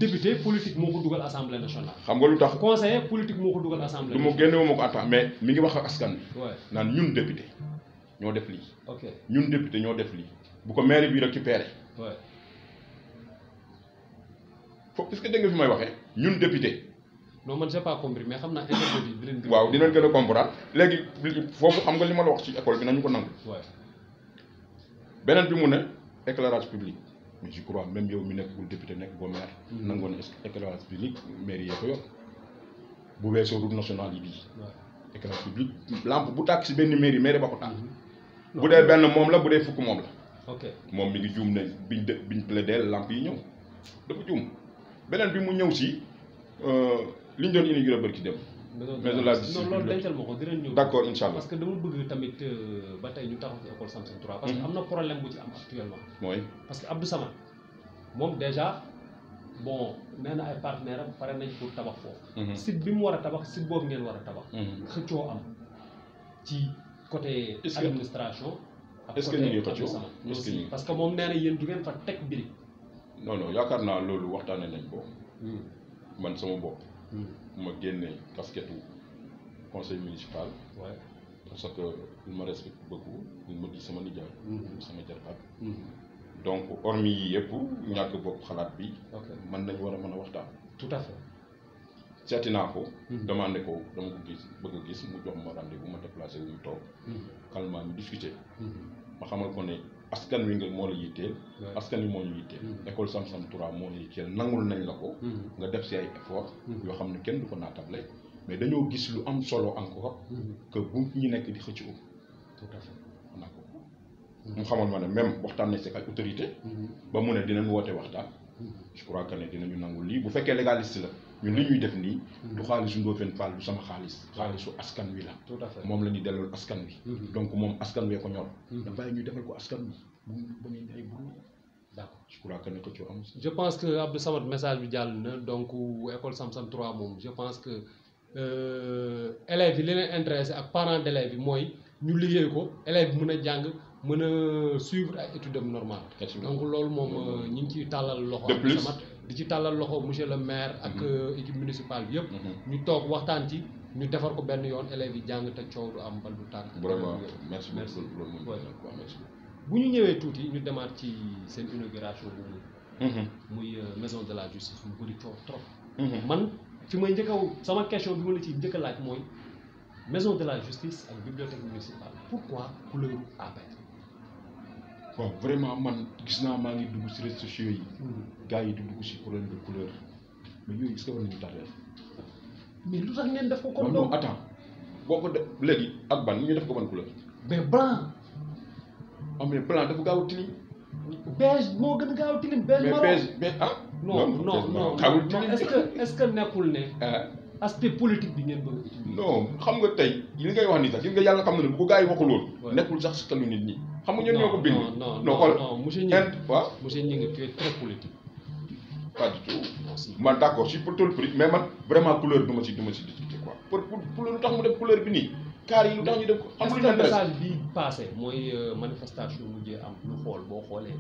député politique moo ko dugal assemblée nationale. xam nga lu tax conseiller politique moo ko dugal assemblée du nationale. ma génnewu ma ko attends mais mi ngi wax ak askan bi Ouais. naan ñun député ñoo def lii ok ñun député ñoo def lii bu ko maire bi récupéré ouais. foofu est-ce que dégg nga fi may waxee ñun député non man j'ai pas compris mais xam naa internet yi dinañ. waaw dinañ gën a comprendre léegi foofu xam nga li ma la wax ci école bi nañu ko nangu ouais. beneen bi mu ne éclairage public mais je crois même yow mi nekkul député nekk boo maire nangoon éclairage public maire yee ko yor bu weesoo route nationale yi bii ouais. éclairage public lampe bu tàkk si benn mairie ba ko taal bu dee benn moom la bu dee fukk moom la ok moom mi ngi juum ne biñ plaidé lampe yi ñëw dafa juum beneen bi mu ñëw si li ñu doon inauguré bërki dem mais de la non loolu dencal ma ko dinañ ñëw. d'accord incha allah parce que dama bëgg tamit ba tey ñu taxaw ci école Samson 3. parce que am na problème bu ci am actuellement. mooy parce que Abdou Samad moom déjà bon nee na ay partenaires am pare nañ pour tabax foofu. site bi mu war a tabax site boobu ngeen war a tabax. xëccoo am ci côté administration. ak est-ce que ñu ngi côté Abdou xëccoo Samad est-ce que ñu parce que moom nee na yéen du ngeen fa teg biri. non non yaakaar naa loolu waxtaanee nañ ko man sama bopp. ma génne casquette conseil municipal. Ouais. parce que il me respecte beaucoup il me dit sama nijaay. sama jarbaat. donc hormis yi yëpp ñàkk bopp xalaat bi. ok man nañu war a mën a waxtaan. tout à fait. seeti naa ko. demandé ko dama ko gis bëgg a gis mu jox ma rendez-vous ma déplacé wu ñu toog. calmement ñu discuter. ma xamal ko ne askan wi nga moo la yitteel. askan wi moo ñu yitteel. école Samson 3 moo la yitteel nangul nañ la ko. nga def si ay effort. yoo xam ne kenn du ko naatable mais dañoo gis lu am solo encore. que bu ñu nekk di xëcc ko. tout à fait. xanaa ko mu xamal ma ne même waxtaan nañ si ak autorité. ba mu ne dinañ woote waxtaan. je crois que ne dinañu nangu lii bu fekkee légaliste la ñun li ñuy def nii. du xaalisu Ndofène Fall du sama xaalis. xaalisu askan wi la. tout à fait moom la ñuy delloo askan wi. donc moom askan wee ko ñor. da bàyyi ñu defal ko askan wi bu ba muy ay buru. d'accord je crois que ne ko ci am. je pense que Abdou Samad message bi jàll na donc école Samson 3 moom je pense que élèves yi li leen intéressé ak parents d'élèves yi mooy ñu liggéey ko élèves yi mën a jàng mën a suivre ay études am normales. donc loolu moom ñu ngi ciy tàllal loxo. de plus Samad di ci tàllal loxo monsieur le maire. ak équipe municipale bi yëpp. ñu toog waxtaan ci ñu defar ko benn yoon élèves yi jàng te coow du am bal du tàkk. vraiment merci beaucoup bu ñu ñëwee tuuti ñu demaat ci seen inauguration bu muy maison de la justice mu bëri coow trop. man fi may njëkk a sama question bi ma la ciy njëkk a laaj mooy maison de la justice ak bibliothèque municipale pourquoi couleur APR. bon vraiment man gis naa maa ngi dugg si réseaux sociaux yi. gars yi di dugg si problème de couleur mais yooyu est-ce que war nañu tardé. mais lu tax ngeen def ko comme non attends boo ko def léegi ak ban ñu def ko ban couleur. mais blanc. ah mais blanc dafa gaaw a tilim. beige moo gën a gaaw a tilim beige marron mais beige ah. non est-ce que nekkul ne. aspect politique bi ngeen bëgg a utiliser. non xam nga tey li ngay wax nii sax gis nga yàlla xam na ne bu ko gars yi waxul woon. nekkul sax si kalu nit ñi. xam nga ñoo ñoo ko bind. non monsieur Gningue. waaw monsieur Gningue tu es très politique. pas du tout. man d'accord je suis pour tout le prix mais man vraiment couleur du ma si discuter quoi pour lu tax mu def couleur bi nii. kaar yi lu tax ñu def ko xam nga message bi passé mooy manifestation mujjee am ñu xool boo xoolee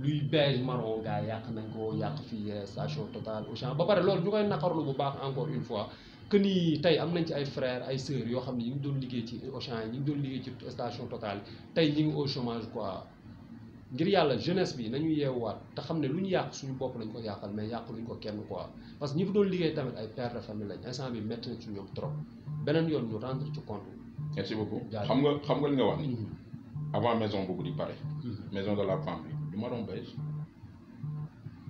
luy beige marron gars yàq nañ ko yàq fii station Total Auchan ba pare loolu ñu koy naqarlu bu baax encore une fois que ni tey am nañ ci ay frères ay sœurs yoo xam ne ñu ngi doon liggéey ci Auchan yi ñu ngi doon liggéey ci station Total tey ñu ngi au chômage quoi ngir yàlla jeunesse bi nañu yeewaat te xam ne lu ñu yàq suñu bopp lañ ko yàqal mais yàq luñ ko kenn quoi parce que ñi fi doon liggéey tamit ay pères de famille lañ instant bi métti na ci ñoom trop beneen yoon ñu rendre ci compte. merci beaucoup xam nga li nga wax ni avant maison boobu di pare. maison de la femme bi du marron beige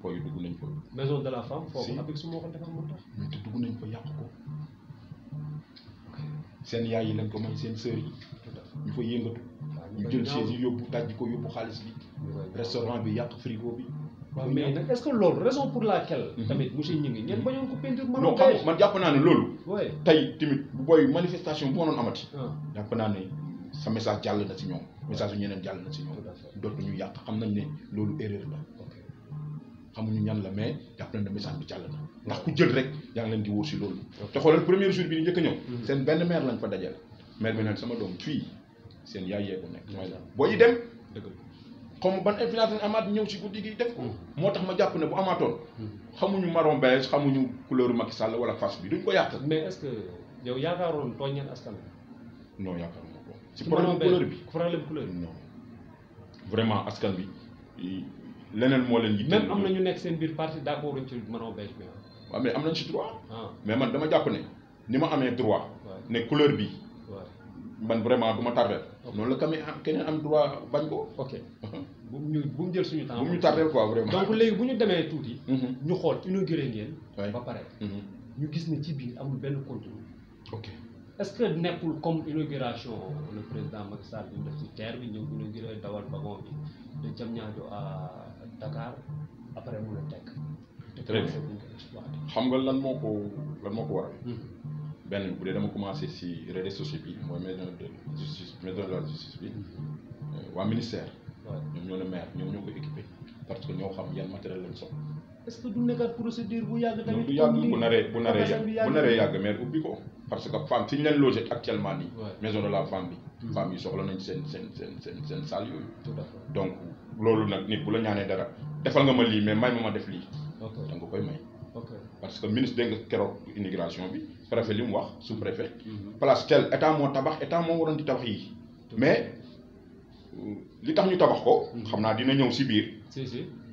fooy yu dugg nañ fa. maison de la femme foofu avec su ma ko defar moo tax. mais te dugg nañ fa yàq ko seen yaay yi lañ ko may seen sœur yi ñu fa yëngatu. ñu jël chaise yi yóbbu daj ko yóbbu xaalis bi. restaurant bi yàq frigo bi. waaw mais nag est-ce que loolu raison pour laquelle. tamit monsieur Gningue ngeen bañoon ko peinture marron non xam nga man jàpp naa ne loolu. oui tey tamit bu booy manifestation bu ma doon amati. jàpp naa ne sa message jàll na si ñoom. message yu ñeneen jàll na si ñoom. dootuñu yàq xam nañ ne loolu erreur la. xamuñu ñan la mais jàpp nañ ne message bi jàll na. ndax ku jël rek yaa ngi leen di wóor si loolu. te xoolal premier jour bi di njëkk a ñëw. seen benn maire lañ fa dajale. maire bi naan sama doom fii seen yaay yee ko nekk. boo yi dem dëgg xaw ma ban influence lañ amaat ñëw si guddi gi def ko. moo tax ma jàpp ne bu amaatoon. xamuñu marron beige xamuñu couleur Macky Sall wala face bi duñ ko yàq. mais est-ce que yow yaakaaroon tooñ ngeen askan wi. non yaakaaruma ko. ci problème couleur bi problème couleur bi non vraiment askan bi leneen moo leen yitteel. même am na ñu nekk seen biir parti d'accord ci marron beige bi. waaw mais am nañ si droit. mais man dama jàpp ne ni ma amee droit. ne couleur bi. man vraiment du ma tardé. noonu la tamit keneen am droit bañ ko. ok bu mu jël suñu temps. bu mu ñu tardé quoi vraiment. donc léegi bu ñu demee tuuti. ñu xool inauguré ngeen. ba pare. ñu gis ne ci biir amul benn contenu. ok est-ce que nekkul comme inauguration le président Macky Sall bi ñu def ci terre bi ñëw inauguré dawal wagon bi de Diamniadio à Dakar après mu la tekk. très bien xam nga lan moo ko waral. benn bu dee dama commencé si réseaux sociaux bi mooy maison de la justice bi waa ministère. ñoom ñoo ne maire ñoom ñoo ko équipé parce que ñoo xam yan matériel lañ soxla. est-ce que du nekkaat procédure bu yàgg tamit. du yàgg bu naree yàgg maire ubbi ko. parce que femme fi ñu leen logé actuellement nii. maison de la femme bi. femme yi soxla nañ seen salle yooyu. tout à fait donc loolu nag nit bu la ñaanee dara defal nga ma lii mais may ma def lii. da nga koy may. parce que ministre dégg nga keroog immigration bi préfet li mu wax sous-préfet. place tel état moo tabax état moo waroon di tabax yi mais li tax ñu tabax ko. xam naa dina ñëw si biir.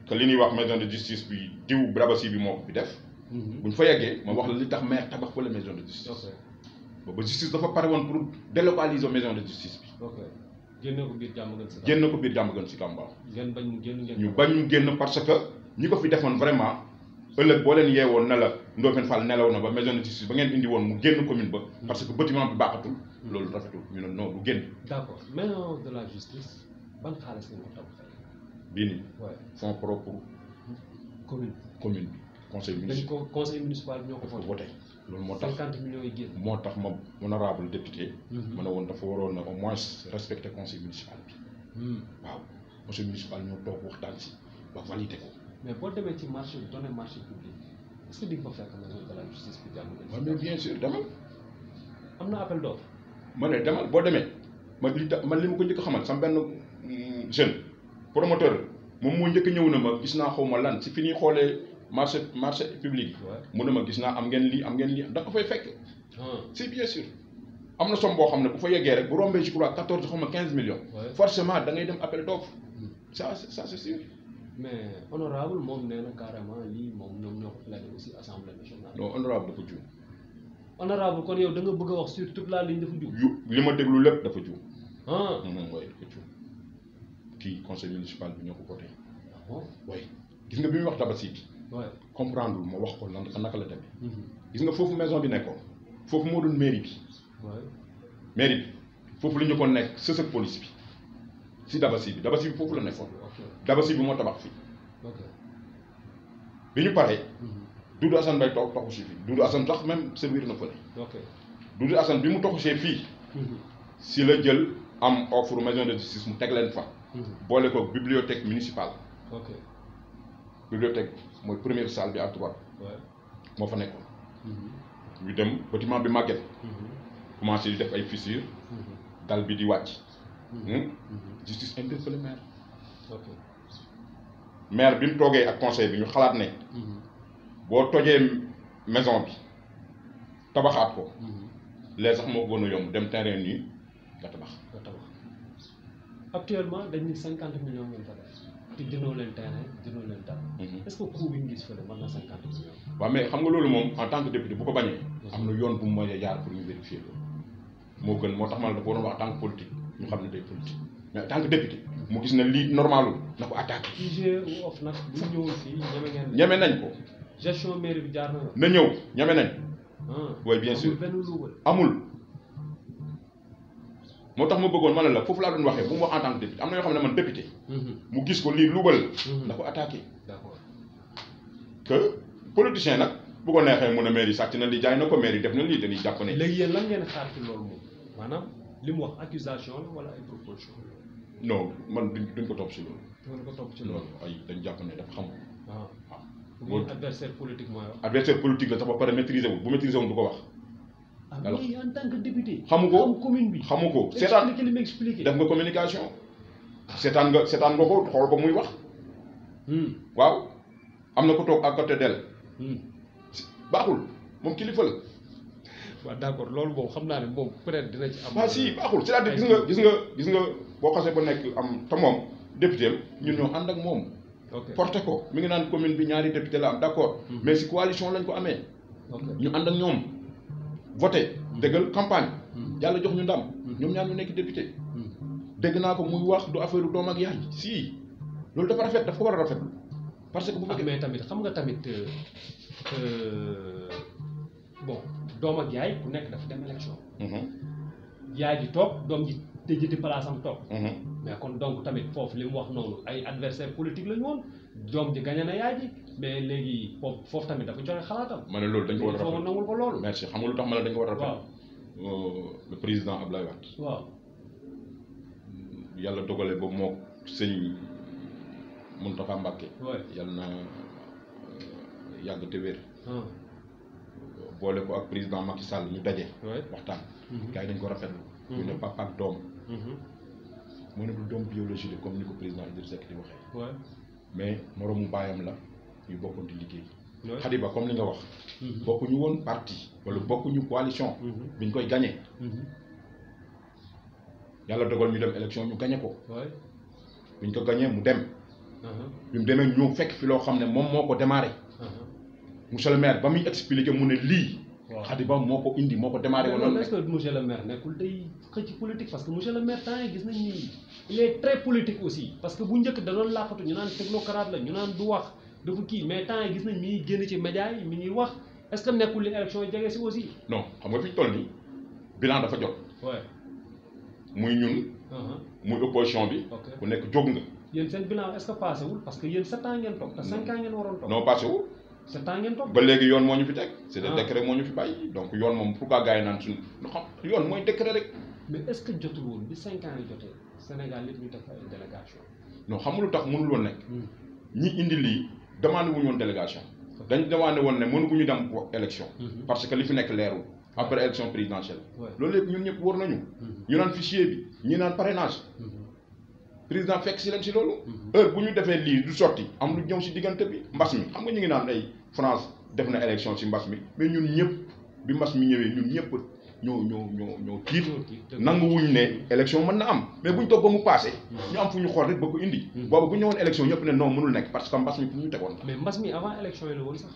que li ñuy wax maison de justice bi diw Brabassi bi moo ko fi def. bu ñu fa yeggee ma wax la li tax maire tabax ko la maison de justice. booba justice dafa pare woon pour délocaliser maison de justice bi. génne ko biir Diamaguène Sicap. génne ko biir Diamaguène Sicap Mbao. ngeen bañ mu génn ngeen. ñu bañ mu génn parce que ñi ko fi defoon vraiment. ëllëg boo leen yeewoon ne la Ndofène Fall nelaw na ba maison de justice ba ngeen indi woon mu génn commune ba. parce que bâtiment bi baaxatul. loolu rafetul ñu ne non du génn. d'accord maison de la justice ban xaalis ngeen ko tabaxee. bii nii. fonds propre. commune bi conseil municipal. dañ ko conseil municipal bi ñoo ko voté. loolu moo tax 50 millions yi génn. moo tax ma honorable député. ma ne woon dafa waroon na au moins respecter conseil municipal bi. waaw conseil municipal ñoo toog waxtaan si ba validé ko. mais boo demee ci marché donné marché public est-ce que di nga fa fekk maison de la justice bi Diamaguène. waaw mais bien sûr demal. am na appel d'offre. ma ne demal boo demee man li ma ko njëkk a xamal sama benn jeune promoteur moom moo njëkk a ñëw na ma gis naa xaw ma lan si fi ñuy xoolee marché public yi. mu ne ma gis naa am ngeen lii da nga ko fay fekk. c'est bien sûr. am na somme boo xam ne bu fa yeggee rek bu rombee je crois 14 xaw ma 15 millions. forcément da ngay dem appel d'offre. ça c'est sûr. mais honorable moom nee na carrément lii moom ñoom ñoo ko plaidé aussi assemblée nationale. non honorable dafa juum. honorable kon yow da nga bëgg a wax sur toute la ligne dafa juum. li ma déglu lépp dafa juum. waaye dafa juum kii conseil municipal bi ñoo ko voté. bon waaye gis nga bi muy wax Tabaski bi. comprendre ma wax ko lan naka la demee. gis nga foofu maison bi nekkoon foofu moo doon mairie bi. mairie bi foofu la ñu ko nekk sës ak police bi si Tabaski bi foofu la nekkoon. Tabaski bi moo tabax fii. bi ñu paree. Doudou Assane Mbaye toxu si fii Doudou Assane sax même servir na fële. Doudou Assane bi mu toxu see fii. si la jël am offre maison de justice mu teg leen fa. boole ko bibliothèque municipale. bibliothèque mooy première salle bi à droite. moo fa nekkoon. ñu dem bâtiment bi màgget. commencé di def ay fissures. dal bi di wàcc. justice interpellé maire. maire bi mu toogee ak conseil bi ñu xalaat ne. boo tojee maison bi tabaxaat ko. léegi sax moo gën a yomb dem terrain nii nga tabax. actuellement dañ ni 50 millions ngeen fa def te jëndoo leen terrain jëndoo leen dara. est-ce que coût bi ñu gis fële mën na 50 millions. waaw mais xam nga loolu moom en tant que député bu ko bañee. am na yoon bu mu mën a jaar pour ñu vérifier loolu. moo gën moo tax ma ne dafa waroon wax en tant que politique ñu xam ne day politique mais en tant que député mu gis ne lii normalul na ko attaqué. IGE ou OFNAC bu ñu ñëwoon fii ñeme ngeen. ñeme nañ ko. gestion mairie bi jaar na yoon. na ñëw ñeme nañ. oui bien sûr amul benn luubal. amul. moo tax ma bëggoon ma ne la foofu laa doon waxee bu mu wax en tant que député am na yoo xam ne man député. mu gis ko lii luubal. na ko attaqué. d'accord que politicien nag bu ko neexee mu ne maire yi sàcc na lii jaay na ko maire yi def na lii dañuy jàpp ne. léegi yéen lan ngeen xaar ci loolu moom maanaam li mu wax accusation la wala ay proposition non man duñ ko topp si loolu. duñ ko topp ci loolu. ay dañ jàpp ne dafa xam. waaw bu adversaire politique mooy wax. adversaire politique la sax ba pare maîtriser wul bu maîtriser wul du ko wax. alors en tant que député. xamu ko xam commune bi. xamu ko seetaan li ma expliqué. def nga communication. seetaan nga ko xool ko muy wax. waaw am na ko toog à côté d'elle. baaxul moom kilifa la. waaw d'accord loolu moom xam naa ne moom peut-être dina ci am. waaw si baaxul c'est-à-dire gis nga boo xasee ba nekk am te moom député ñun ñoo ànd ak moom. porté ko mi ngi naan commune bi ñaari député la am d'accord. mais si coalition lañ ko amee. ñu ànd ak ñoom voté déggal campagne. yàlla jox ñu ndam. ñoom ñaar ñu nekk député. dégg naa ko muy wax du affaire doom ak yaay si loolu dafa rafet dafa ko war a rafetlu parce que bu fekkee mais tamit xam nga tamit bon doom ak yaay ku nekk dafa dem élection. yaay ji toog doom ji tëjati place am toog. mais kon donc tamit foofu li mu wax noonu ay adversaire politique la ñu woon doom ji gañe na yaay ji mais léegi foofu tamit dafa joxe xalaatam. ma ne loolu dañ ko war a rafetlu foofu nangul ko loolu. merci xam nga lu tax ma ne dañ ko war a rafetlu. le président Abdoulaye Wade. waaw. yàlla dogale ba moo sëñ Mountakha Mbacké. yàlla na yàgg te wér. boole ko ak président Macky Sall ñu daje. waxtaan. gars yi dañ ko rafetlu. ñu ne papa ak doom. moo ne du doom biologie la comme ni ko président Idrissa Seck di waxee. mais moroomu baayam la ñu bokkoon di liggéey. Khadiba comme li nga wax. bokkuñu woon parti wala bokkuñu coalition. biñ koy gagné. yàlla dogal ñu dem élection ñu gagné ko. biñ ko gagné mu dem. bi mu demee ñu fekk fi loo xam ne moom moo ko démarré. monsieur le maire ba muy expliqué mu ne lii. Khadiba moo ko indi moo ko démarré. wala est-ce que monsieur le maire nekkul day xëcc politique parce que monsieur le maire temps yi gis nañ ni il est très politique aussi parce que bu njëkk da doon làqatu ñu naan technocrate la ñu naan du wax dafa kii mais temps yi gis nañ mi ngi génn ci média yi mi ngi wax est-ce que nekkul li élection yi jege si aussi. non xam nga fi ñu toll nii bilan dafa jot. muy ñun. muy opposition bi. ku nekk jóg nga. yéen seen bilan est-ce que passé wul parce que yéen 7 ans ngeen toog te 5 ans ngeen waroon toog. non passé wul. 7 ans ngeen toog. ba léegi yoon moo ñu fi teg. c'est des décrets moo ñu fi bàyyi donc yoon moom pourquoi gars yi naan suñu xam yoon mooy décret rek. mais est-ce que jotul woon bi 5 ans yi jotee Sénégal lépp ñu def ay délégation. non xam nga lu tax mënul woon nekk. ñi indi lii demandé wuñu woon délégation. dañ demandé woon ne mënuñu dem élection. parce que li fi nekk leerul. après élection présidentielle. loolu lépp ñun ñëpp war nañu. ñu naan fichier bi ñi naan parrainage. président fekk si leen si loolu. heure bu ñu defee lii du sotti am lu ñëw si diggante bi mbas mi xam nga ñu ngi naan ay France def na élection si mbas mi mais ñun ñëpp bi mbas mi ñëwee ñun ñëpp ñoo tiit nangu wuñ ne élection mën na am mais bu ñu toog ba mu passé. ñu am fu ñu xool rek ba ko indi. boobu bu ñu ñëwoon élection ñëpp ne non mënul nekk parce que mbas mi fu ñu tegoon la. mais mbas mi avant élection yi la woon sax.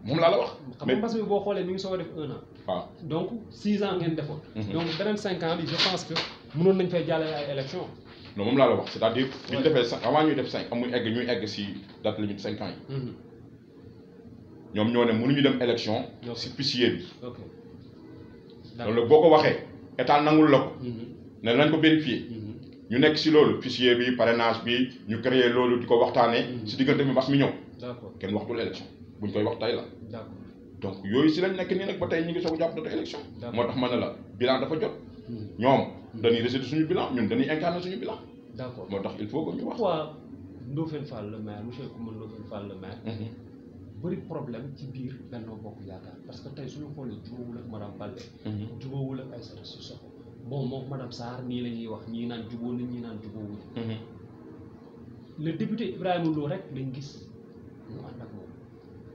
moom laa la wax. xam nga mbas mi boo xoolee mi ngi soog a def 1 an. waaw donc 6 ans ngeen defoon. donc beneen 5 ans bi je pense que mënoon nañ fay jàllale ay élection. non moom laa la wax c'est-à-dire. bi ñu defee 5 avant ñuy def 5 amuñ egg ñuy egg si date limite 5 ans yi. ñoom ñoo ne mënuñu dem élection. si fichier bi. ok loolu boo ko waxee état nangul la ko. ne nañ ko vérifier. ñu nekk si loolu fichier bi parrainage bi ñu créer loolu di ko waxtaanee. si diggante bi mbas mi ñëw. d'accord kenn waxtul élection buñ koy wax tey la. d'accord donc yooyu si lañ nekk nii nag ba tey ñu ngi soog a jàpp date élection. moo tax ma ne la bilan dafa jot. ñoom dañuy rejeter suñu bilan ñun dañuy incarner suñu bilan. d'accord moo tax il faut que ñu wax. pourquoi Ndofène Fall le maire monsieur Coumba Ndofène Fall le maire. bëri problème ci biir Benno Bokk Yaakaar parce que tey suñu xoolee jubóowul ak madame Balde. jubóowul ak Aïssata Sissoko bon moom madame Sarr nii la ñuy wax ñii naan jubóo nañ ñii naan jubóowul. le député Ibrahima Lo rek lañ gis ñu ànd ak moom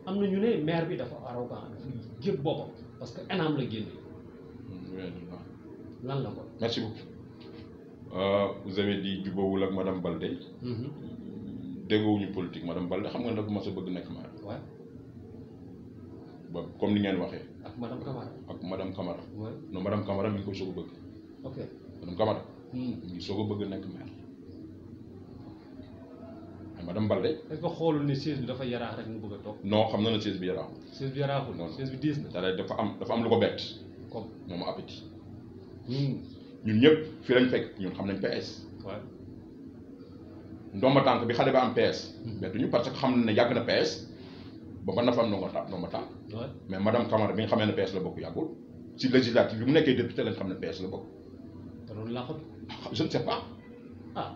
am na ñu ne maire bi dafa arrogant dafa jëg boppam parce que ENAM la génne. lan la ko. merci beaucoup vous avez dit jubóowul ak madame Balde. déggoowuñu politique madame Balde xam nga nag ma sa bëgg nekk maire. waaw. ba comme ni ngeen waxee. ak madame Camara. ak madame Camara. waaw non madame Camara mi ngi koy soog a bëgg. ok madame Camara. mi ngi soog a bëgg nekk maire. mais madame Balde. est-ce que xoolul ni siège bi dafa yaraax rek mu bëgg a toog. non xam na ne siège bi yaraaxul. siège bi yaraaxul. non siège bi diis na. c'est-à-dire dafa am lu ko bett. comme moom appétit. ñun ñëpp fii lañ fekk ñun xam nañ PS. waaw. ndomba tànk bi xale ba am PS. bettuñu parce que xam na ne yàgg na PS ba na fa am ndomba tànk. mais madame Camara bi nga xamee ne PS la bokk yàggul si législative bi mu nekkee député lañ xam ne PS la bokk. te doon laaxatu. je ne sais pas. ah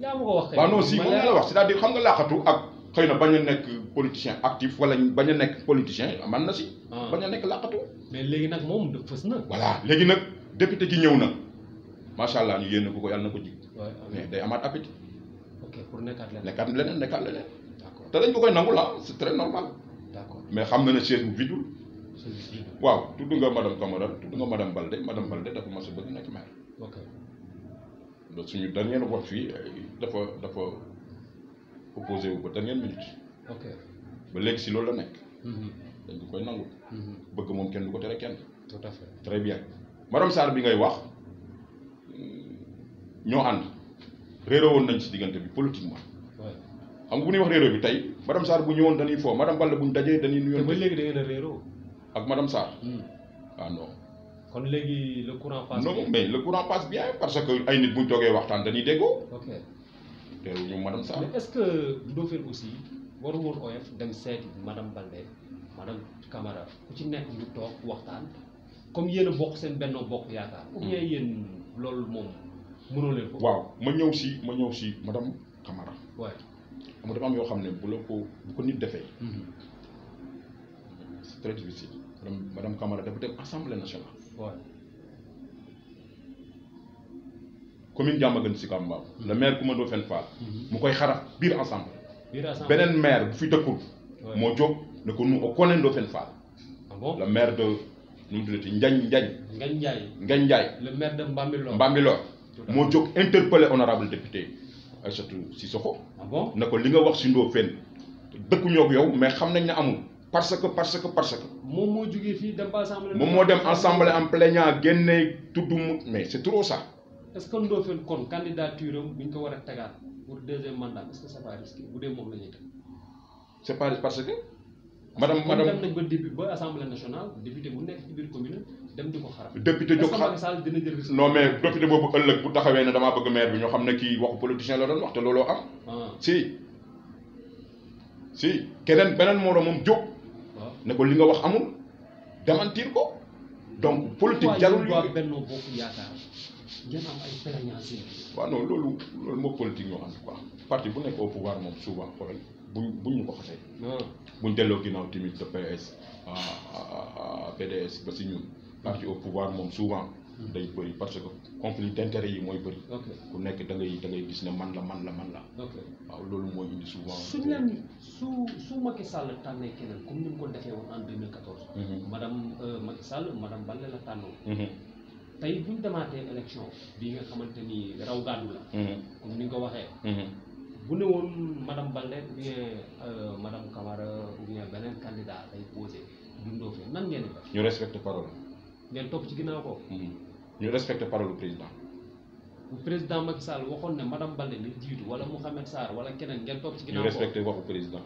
yaa ma ko wax. waaw non si moom la wax c'est-à-dire xam nga laaxatu ak xëy na bañ a nekk politicien actif wala bañ a nekk politicien man na si. bañ a nekk laaxatu. mais léegi nag moom fës na. voilà léegi nag député gi ñëw na macha allah ñu yéene ko yàlla na ko jig mais day amaat appétit. ok pour nekkaat leneen. d'accord te dañ ko koy nangul c'est très normal. d'accord mais xam na ne chaise bu vidul. waaw tudd nga madame Camara tudd nga madame Balde dafa mas a bëgg nekk maire. ok donc suñu dernier vote fii dafa opposé wu ba dernière minute. ok ba léegi si loolu la nekk. dañ ko koy nangul. bëgg moom kenn du ko tere kenn. tout à fait très bien madame Sarr bi ngay wax ñoo ànd réeroo woon nañ si diggante bi politiquement. xam nga bu ñuy wax réeroo bi tey madame Sarr bu ñëwoon dañuy foo madame Balde bu ñu dajee dañuy nuyoon. te ba léegi da ngeen a réeroo. ak madame Sarr. ah non. kon léegi le courant passe. non mais le courant passe bien parce que ay nit bu ñu toogee waxtaan dañuy déggoo. ok teewul ñu madame Sarr. mais est-ce que Ndofène aussi waru woon oyof dem seeti madame Balde madame Camara ku ci nekk ñu toog waxtaan comme yéen a bokk seen Benno Bokk Yaakaar. ou bien yéen loolu moom mënoo leen ko. waaw ma ñëw si madame Camara. waaw xam nga dafa am yoo xam ne bu ko nit defee. c'est très difficile. madame Camara dafa dem assemblée nationale. waaw. commune Diamaguène Sicap Mbao. le maire Coumba Ndoffène Fall. mu koy xarab biir assemblée. beneen maire bu fi dëkkul. moo jóg ne ko nu o connaît Ndoffène Fall. ah bon le maire de nu mu tuddati Ngagne Ndiaye. le maire de Mbambilor. moo jóg interpellé honorable député Aïssatou Sissoko. ah bon ne ko li nga wax si Ndofène dëkkuñoo ak yow mais xam nañ ne amul. parce que. moom moo jógee fii dem ba assemblée. moom moo dem assemblée en plaignant génne tudd mu mais c'est trop ça. est-ce que Ndofène kon candidature am bu ñu ko war a tegaat pour deuxième mandat est-ce que c'est pas risqué bu dee moom la ñuy teg. c'est pas parce que. madame dem nañ ba député ba assemblée nationale député bu nekk ci biir commune dem di ko xarab. député jóg xar Sall dina jël risque. non mais député boobu ëllëg bu taxawee ne damaa bëgg maire bi ñoo xam ne kii waxu politicien la doon wax te looloo am. si keneen beneen moom jóg. ne ko li nga wax amul démentir ko donc politique jarul waa Benno Bokk Yaakaar ngeen am ay plaignants. waaw non loolu moo politique ñoo ànd quoi parti bu nekk au pouvoir moom souvent xoolal buñ ñu ko xasee. buñ delloo ginnaaw tamit de PS à PDS ba si ñun. parti au pouvoir moom souvent. day bëri parce que conflit d'intérêt yi mooy bëri. ku nekk da ngay gis ne man la. waaw loolu mooy indi souvent. suñ leen su Macky Sall tànnee keneen comme ni mu ko defee woon en 2014. madame Macky Sall madame Balde la tànnoon. tey buñ demaatee élection bi nga xamante ni raw gàddu la. comme ni nga ko waxee. bu ne woon madame Balde ou bien madame Camara ou bien beneen candidat day posé du Ndofène nan ngeen di def. ñu respecté parole. ngeen topp ci ginnaaw ko. ñu respecté parole du président. bu président Macky Sall waxoon ne madame Balde ni jiitu wala Mouhamed Sarr wala keneen ngeen topp ci ginnaaw ko. ñu respecté waxu président.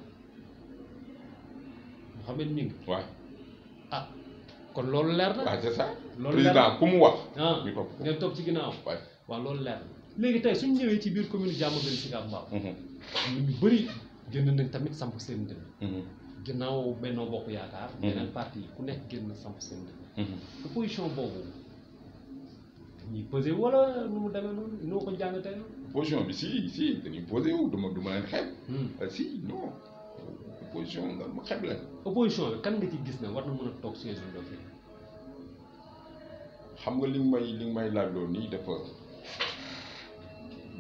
Mouhamed Ning. waaw. ah kon loolu leer na. waaw c'est ça. loolu leer président ku mu wax. ñu topp ko ngeen topp ci ginnaaw. waaw loolu leer na. léegi tey suñu ñëwee ci biir commune Diamaguène Sicap Mbao. ñu bëri génn nañ tamit samp seen dënn. ginnaaw Benno Bokk Yaakaar. yeneen parti yi ku nekk génn samp seen dënn. opposition boobu dañuy pesé wala nu mu demee noonu noo ko jàngatee noonu. opposition bi si dañuy posé wu du ma leen xeeb. si non opposition nga ma xeeb leen. opposition bi kan nga ci gis ne war na mën a toog siège Ndofène. xam nga li nga may laaj loolu nii dafa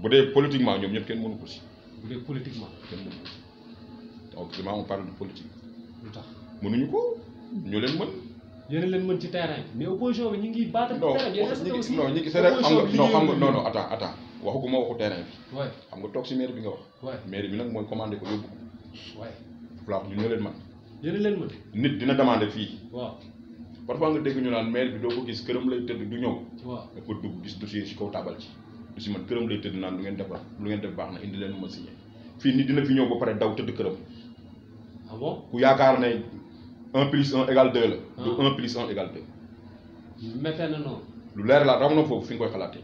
bu dee politiquement ñoom ñëpp kenn mënu ko si. bu dee politiquement kenn mënu ko si donc vraiment on parle de politique. lu tax mënuñu ko ñu leen mën. yéen leen mën ci terrain bi mais opposition bi ñu ngi battre terrain bi. non ñi ngi c'est rek xam nga non attends waxuguma waxu terrain bi. waay xam nga toog si maire bi nga wax. waay maire bi nag mooy commandé ko yóbbu ko. waay fulaax ñu ñoo leen mën. yéen leen mën. nit dina demandé fii. waaw parfois nga dégg ñu naan maire bi doo ko gis këram lay tëdd du ñëw. waaw nga ko dugg gis dossier si kaw taabal ci. du si man këram lay tëdd naan lu ngeen def baax na indi leen ma signé fii nit dina fi ñëw ba pare daw tëdd këram. ah bon ku yaakaar ne 1 plus 1 égale 2 la. du 1 plus 1 égale 2. méttee na noonu. lu leer la ram na foofu fi nga koy xalaatee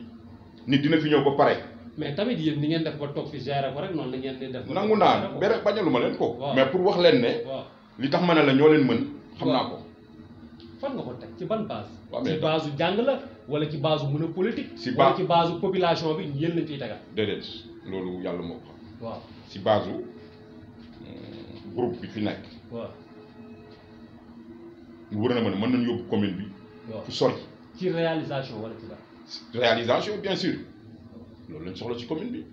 nit dina fi ñëw ba pare. mais tamit yéen ni ngeen def ba toog fi gérer ko rek noonu la ngeen di def. nangu naa bere bañalu ma leen ko. waaw mais pour wax leen ne. waaw li tax ma ne la ñoo leen mën. xam naa ko. fan nga ko teg ci ban base. waaw mais ci base su jàng la wala ci base su mën a politique. wala ci base su population bi yéen lañ fiy tegal. déedéet loolu yàlla moo ko xam. waaw si base su groupe bi fi nekk. waaw. wër na ma ne mën nañu yóbbu commune bi. waaw fu sori. ci réalisation wala ci dara. réalisation bien sûr loolu lañ soxla ci commune bi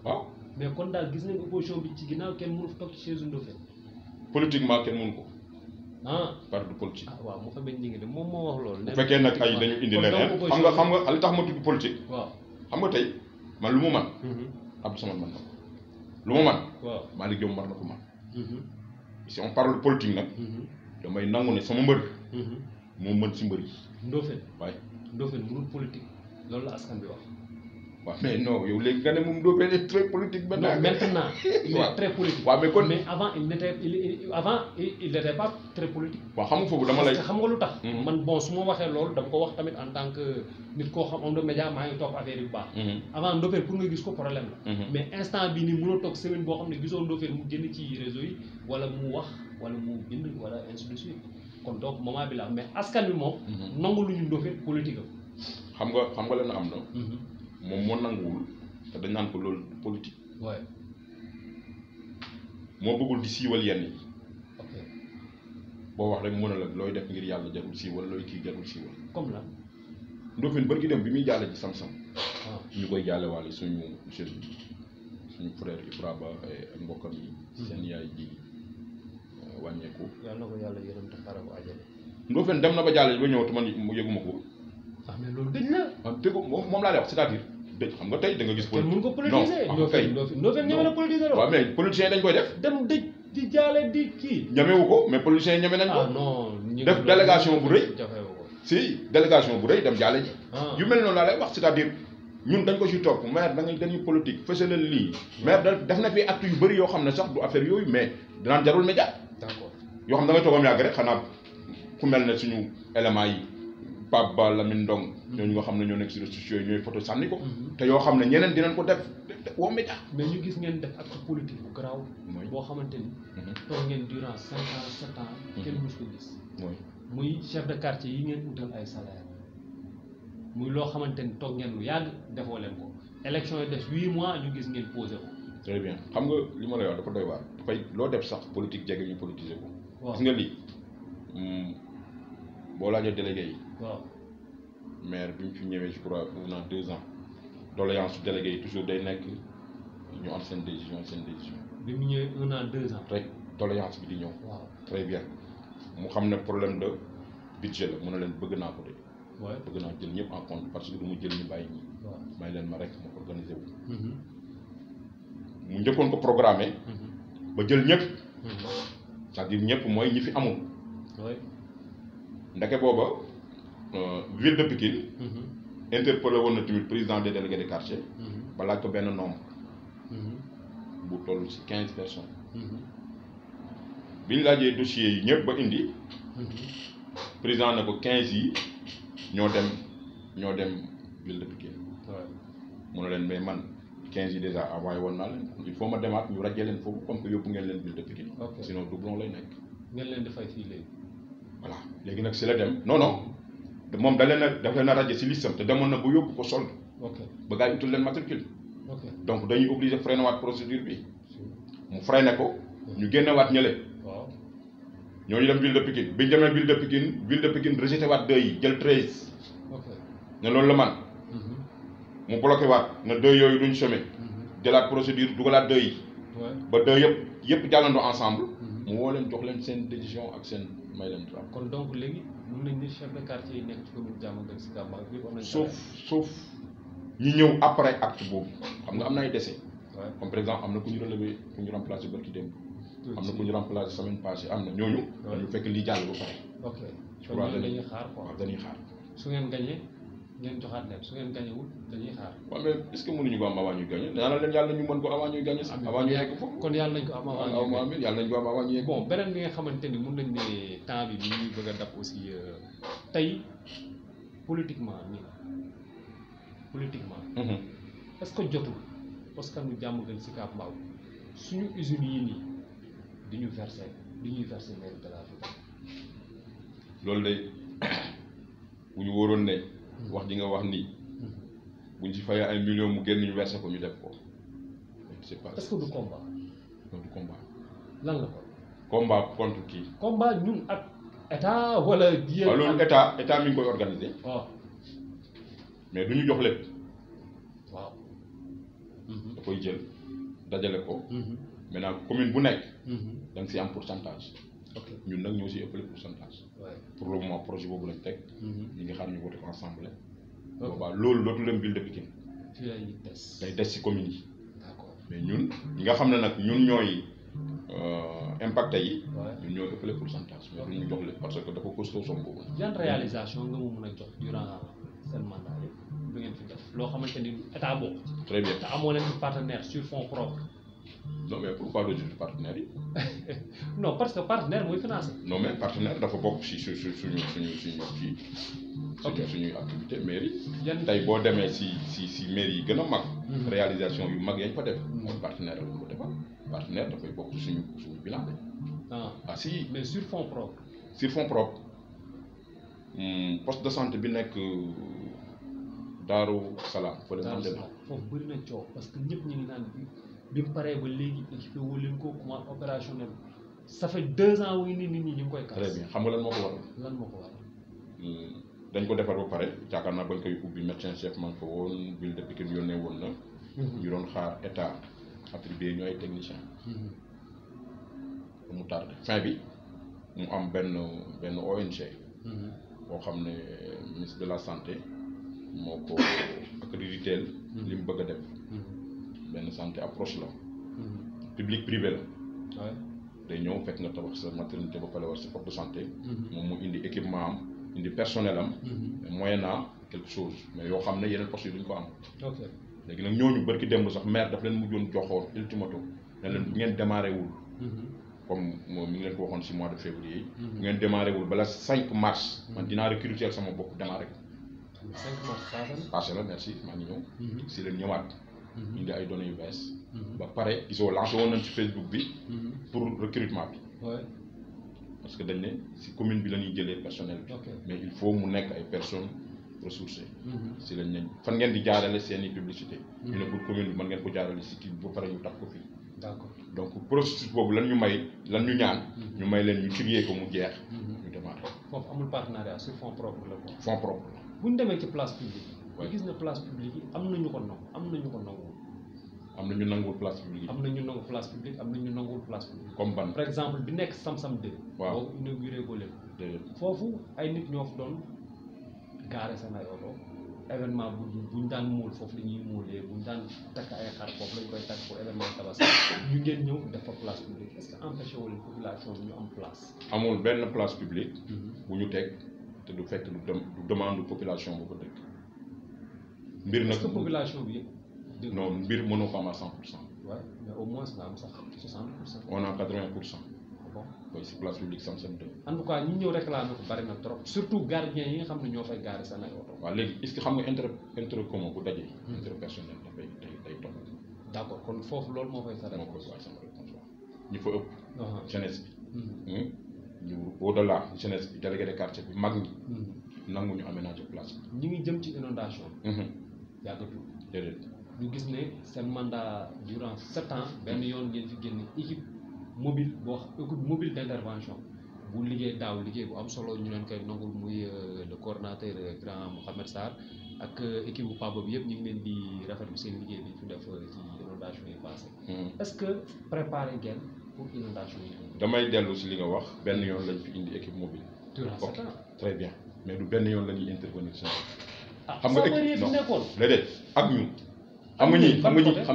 waaw. mais kon daal gis nañ opposition bi ci ginnaaw kenn mënu fa toog ci chaise Ndofène. politiquement kenn mënu ko. ah parti politique. waaw mu fa bañ ñi ngi de moom moo wax loolu. bu fekkee nag ay dañu indi leneen xam nga li tax ma tudd politique. waaw xam nga tey man lu mu man Abdou Samad man na ko lu mu man waaw Malick Diop man na ko man. si on parle politique nag. damay nangu ne sama mbër. moo mën si mbër yi. Ndofène waaye. Ndofène mënul politique loolu la askan bi wax. waaw mais non yow léegi nga ne moom Ndofène est très politique. non maintenant il est très politique. waaw mais kon mais avant il n'était pas très politique. waaw xam nga foofu dama lay. parce que xam nga lu tax. man bon su ma waxee loolu dama ko wax tamit en tant que nit koo xam homme de média maa ngi topp affaire yu baax. avant Ndofène pour nga gis ko problème la. mais instant bii nii mënoo toog semaine boo xam ne gisoo Ndofène mu génn ci réseau yi wala mu wax wala mu bind wala ainsi de suite kon donc moment bi la mais askan bi moom. nangu lu ñu Ndofène politique am. xam nga lan am na. moom moo nanguwul te dañ naan ko loolu politique. waaye moo bëggul di siiwal yenn yi. ok boo wax rek mën a la looy def ngir yàlla jarul siiwal looy kii jarul siiwal. comme lan. Ndofène bërki dem bi muy jaale ji Sam-Sam. waaw ñu koy jaale waale suñu frère Ibra Ba ak mbokkam yi. seen yaay ji wàññeeku. yàlla na ko yàlla yërëm te xaaral ko àjjana. Ndofène dem na ba jaale ba ñëw te man mu yëguma ko. mais loolu dëj la. ah dégg moom laa lay wax c'est-à-dire dëj xam nga tey da nga gis. kenn mënu ko politiser Ndofène ñeme na politiser waaw mais politiciens dañ koy def. dem dëj di jaale di kii. ñamewu ko mais politiciens ñeme nañ ko. ah non def délégation bu rëy. jafewu ko si délégation bu rëy dem jaale ji. ah yu mel noonu laa lay wax c'est-à-dire ñun dañ ko si topp maire da ngay dañuy politique fësalal lii. maire def na fi acte yu bëri yoo xam ne sax du affaire yooyu mais danaan jarul média. d'accord yoo xam ne da ngay toogam yàgg rek xanaa ku mel ne suñu éléments yi. Pape Ba Lamine Ndong ñooñu nga xam ne ñoo nekk si réseaux sociaux yi ñooy photo sànni ko. te yoo xam ne ñeneen dinañ ko def woo média. mais ñu gis ngeen def acte politique bu garaaw. boo xamante ni. toog ngeen durant 5 ans 7 ans. kenn mësu ko gis. muy chef de quartier yi ngeen utal ay salaire muy loo xamante ni toog ngeen lu yàgg defoo leen ko élection yi des 8 mois ñu gis ngeen posé ko. très bien xam nga li ma lay wax dafa doy waar dafay loo def sax politique jege ñu politiser ko. waaw gis nga lii boo laajee délégué yi. waaw maire bi mu fi ñëwee je crois 1 an 2 ans doléance délégué yi toujours day nekk ñu am seen décision. bi mu ñëwee 1 an 2 ans. rek doléance bi di ñëw. waaw très bien mu xam ne problème de budget la mu ne leen bëgg naa ko de. waaw bëgg naa jël ñëpp en compte parce que du mu jël ñu bàyyi ñi. waaw may leen ma rek ma organisé wu. mu njëkkoon ko programmé. ba jël ñëpp. c'est-à-dire ñëpp mooy ñi fi amul. ndeke booba ville de Pikine. interpellé woon na tamit président des délégués de quartier. ba laaj ko benn nombre. bu toll ci 15 personnes. bi ñu laajee dossiers yi ñëpp ba indi. président ne ko 15 yi ñoo dem ville de Pikine. mu ne leen mais man 15 yi déjà envoyé woon naa leen il faut ma demaat ñu rajee leen foofu comme que yóbbu ngeen leen ville de Pikine. sinon doublon lay nekk. ngeen leen di fay fii léegi. voilà léegi nag si la dem non moom daf leen a raje si listam te demoon na bu yóbbu ko solde. ok ba gars yi utul leen matricule. ok donc dañuy obligé freiné waat procédure bi. mu freiné ko. ñu génne waat ñële. waaw ñooñu dem ville de Pikine bi ñu demee ville de Pikine rejeté waat 2 yi jël 13. ok ne loolu la man. mu bloqué waat na 2 yooyu duñ semé. jëlaat procédure dugalaat 2 yi. ba 2 yëpp jàllandoo ensemble. mu woo leen jox leen seen décision ak seen may leen tra kon donc léegi mën nañ ni chef de quartier yi nekk ci commune Diamaguène Sicap Mbao bi am nañ sauf ñi ñëw après acte boobu xam nga am na ay décès. comme par exemple am na ku ñu relevé ku ñu remplacé barki démb. am na ku ñu remplacé semaine passée am na ñooñu. ñu fekk lii jàll ba pare. ok kon ñooñu dañuy xaar quoi. waaw dañuy xaar. su ngeen gañee ngeen joxaat leen su ngeen gañewul dañuy xaar. waaw mais est-ce que mënuñu ko am avant ñuy gañe ñaanal leen yàlla ñu mën ko avant ñuy gañe sax. avant ñu yegg foofu kon yàlla nañ ko am avant ñuy gañe yàlla nañ ko am avant ñuy yegg. bon beneen bi nga xamante ni mën nañ ne temps bi ni ñuy bëgg a dab aussi tey politiquement est-ce que jotul parce que nu Diamaguène Sicap Mbao suñu usines yi nii di ñuy verser mairie de la ville. loolu day bu ñu wóoroon ne wax ji nga wax nii buñ ci fayee ay millions mu génn ñu verser ko ñu def ko. c'est pas est-ce que du combat. non du combat. lan la ko. combat contre qui. combat ñun ak état wala. waaw loolu état mi ngi koy organiser. waaw mais du ñu jox lépp. waaw. da koy jël dajale ko. maintenant commune bu nekk. da nga siy am pourcentage. ok ñun nag ñoo siy ëppale pourcentage. pour le moment projet boobu lañ teg. ñu ngi xaar ñu voté ko ensemble. boobaa loolu dootu leen ville de Pikine. fii la ñuy des. day des si commune yi. d'accord mais ñun ñi nga xam ne nag ñun ñooy impacté yi. ñun ñoo ëppale pourcentage. mais du ñu jox lépp parce que dafa costaud somme boobu. yan réalisation nga mu mën a jox durant seen mandat yëpp lu ngeen fi def loo xamante ni état bokk. très bien te amoo leen partenaire sur fonds propres. non mais pourquoi le juge partenaire yi. non parce que partenaire mooy financé. non mais partenaire dafa bokk si suñuy activité mairie. tey boo demee si mairie yi gën a mag. réalisation yu mag yañ fa def. mooy partenaire la ko defal partenaire dafay bokk suñu bilan de. ah si mais sur fonds propres. sur fonds propres poste de santé bi nekk Daaru Salaam. foofu bëri na coow parce que ñëpp ñu ngi naan bi mu paree ba léegi équipé wu leen ko comment opérationnel ça fait 2 ans wu nit ñi ñu ngi koy kas. très bien xam nga lan moo ko waral. lan moo ko waral. dañ ko defar ba pare yaakaar naa bañ koy ubbi médecin chef man ko woon ville de Pikine yónnee woon na. ñu doon xaar état attribué ñu ay technicien mu tardé fin bi mu am benn ONG. boo xam ne ministre de la santé moo ko accrédité li mu bëgg a def. benn santé approche la. public privé la. day ñëw fekk nga tabax sa maternité ba pare war sa poste de santé. moom mu indi équipement am indi personnel am. moyennant quelque chose mais yoo xam ne yeneen postes yi duñ ko am. ok léegi nag ñooñu barki démb sax maire daf leen mujjoon joxoon ultimatum ne leen bu ngeen démarré wul. comme moom mi ngi leen ko waxoon si mois de février. bu ngeen démarré wul bala 5 mars. man dinaa recruter sama bopp démarré ko. 5 mars passé la merci maa ngi ñëw. si leen ñëwaat. indi ay données yu bees. ba pare gisoo lancé woon nañ ci Facebook bi. pour recrutement bi. parce que dañ ne si commune bi la ñuy jëlee personnel bi. mais il faut mu nekk ay personnes ressourcées. si lañ ne fan ngeen di jaarale seen i publicité. ñu ne pour commune bi mën ngeen ko jaarale si kii ba pare ñu tax ko fii. d'accord donc processus boobu lan ñu ñaan. ñu may leen ñu trier ko mu jeex. ñu démarrer. foofu amul partenariat sur fonds propre la ko. fonds propre la. bu ñu demee ci place publique. waaye gis na place publique yi am na ñu ko nangu am na ñu ko nangu. am na ñu nanguwul place publique yi. am na ñu nangu place publique am na ñu nanguwul place publique. comme ban par exemple bi nekk Sam-Sam 2. waaw boobu inauguré ko leen. foofu ay nit ñoo fa doon gaare seen ay oto événement bu ñu daan muul foofu la ñuy muulee bu ñu daan takk ay xar foofu lañ koy takk pour événement tabaski ñu ngeen ñëw def fa place publique est-ce que empêché wu leen population bi ñu am place. amul benn place publique. bu ñu teg te du fekk du demande population bu ko dëkk. mbir nag est-ce que population bi yëpp. non mbir mënoo ko am à 100%. waaw mais au moins nga am sax 60%. on a 80%. bon mooy si place publique Sam-Sam 2. en tout cas ñi ñëw réclamer ko bari na trop. surtout gardien yi nga xam ne ñoo fay gaare seen ay oto. waaw léegi est-ce que xam nga intérêt commun bu dajee. intérêt personnel dafay day topp. d'accord kon foofu loolu moo koy sa réponse. moo koy waaye sama réponse waaw ñu fa ëpp. jeunesse bi. ñu au-delà jeunesse bi délégué de quartier bi mag ñi. nangu ñu aménager place bi. ñi ngi jëm ci inondation. yàggatul. déedéet. ñu gis ne seen mandat durant 7 ans benn yoon ngeen fi génne équipe mobile boo équipe mobile d'intervention bu liggéey daaw liggéey bu am solo ñu leen koy nangul muy le coordonnateur grand Mouhamed Sarr ak équipe bu Paba bi yëpp ñu ngi leen di rafetlu seen liggéey bi fi def ci inondation yi passé. est-ce que préparé ngeen pour inondation yi. damay dellu si li nga wax benn yoon lañ fi indi équipe mobile. durant 7 ans très bien mais du benn yoon la ñuy intervenir si xam nga équipe non déedéet ak ñun. xam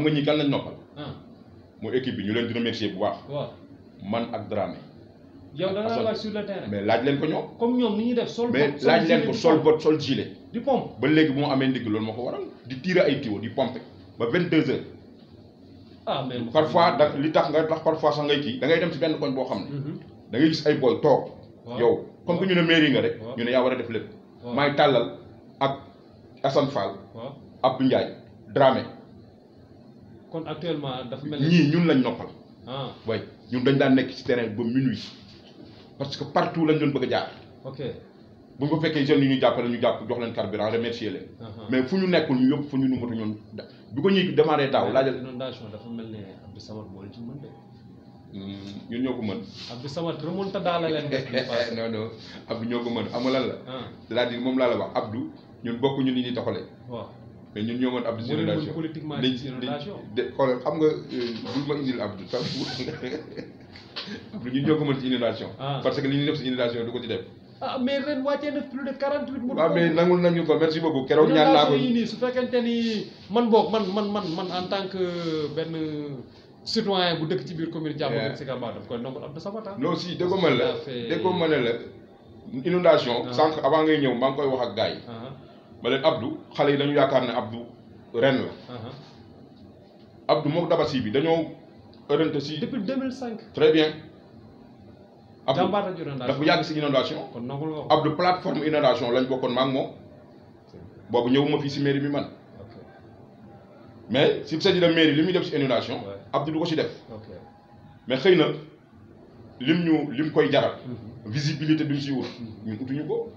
nga ñi kan lañ noppal. mooy équipe bi ñu leen di remercier bu baax. waaw man ak Dramé. yow da nga wàcc sur le terrain. mais laaj leen ko ñoom. comme ñoom ni ñuy def sol. mais laaj leen ko sol bot sol gilet. di pompe ba léegi bu mu amee ndigg loolu moo ko waral di tirer ay tuyaux di pomper ba 22h. mais parfois da li tax nga tax parfois sax ngay kii da ngay dem si benn koñ boo xam ne. da ngay gis ay boy toog. yow comme que ñu ne mairie nga rek. ñu ne yaa war a def lépp. maay tàllal ak Assane Fall. Abdou Ndiaye Dramé. kon actuellement dafa mel ñii ñun lañ noppal. way ñun dañ daan nekk ci terrain ba minuit parce que partout lañ doon bëgg a jaar. ok bu ñu ko fekkee jeunes yi ñu jàppale ñu jàpp jox leen carburant remercier leen. mais fu ñu nekkul ñu yóbbu fu ñu numatu ñun bi ko ñuy démarré daaw laajal. inondation dafa mel ne Abdou Samad moo leen ci mën de. ñun ñoo ko mën. Abdou Samad remontada la leen def. non Abdou ñoo ko mën xam nga lan la. c'est-à-dire moom laa la wax Abdou ñun bokkuñu ni ñuy doxalee. waaw mais ñun ñoo mën Abdou ci inondation politiquement ci inondation xoolal xam nga bul ma indil Abdou sax Abdou ñun ñoo ko mën ci inondation parce que li ñu def si inondation du ko ci def ah mais ren wàccee na plus de 48 mois. waaw mais nangul nañu ko merci beaucoup keroog ñaan naa ko yi nii su fekkente ni man boog man en tant que benn citoyen bu dëkk ci biir commune Diamaguène Sicap Mbao daf koy nangul Abdou Samata. non si déggoo ma ne la inondation sànq avant ngay ñëw maa ngi koy wax ak gars yi ma leen Abdou xale yi dañu yaakaar ne Abdou ren la Abdou moom Dabassi bi dañoo ërante si depuis 2005 très bien Abdou jàmbaar ci inondation dafa yàgg si inondation kon nangul nga Abdou plateforme inondation lañ bokkoon ma ak moom boobu ñëwuma fii si mairie bi man mais s'il s'agit de mairie li muy def si inondation Abdou du ko si def mais xëy na lim koy jaral visibilité bi mu si wut ñun utuñu ko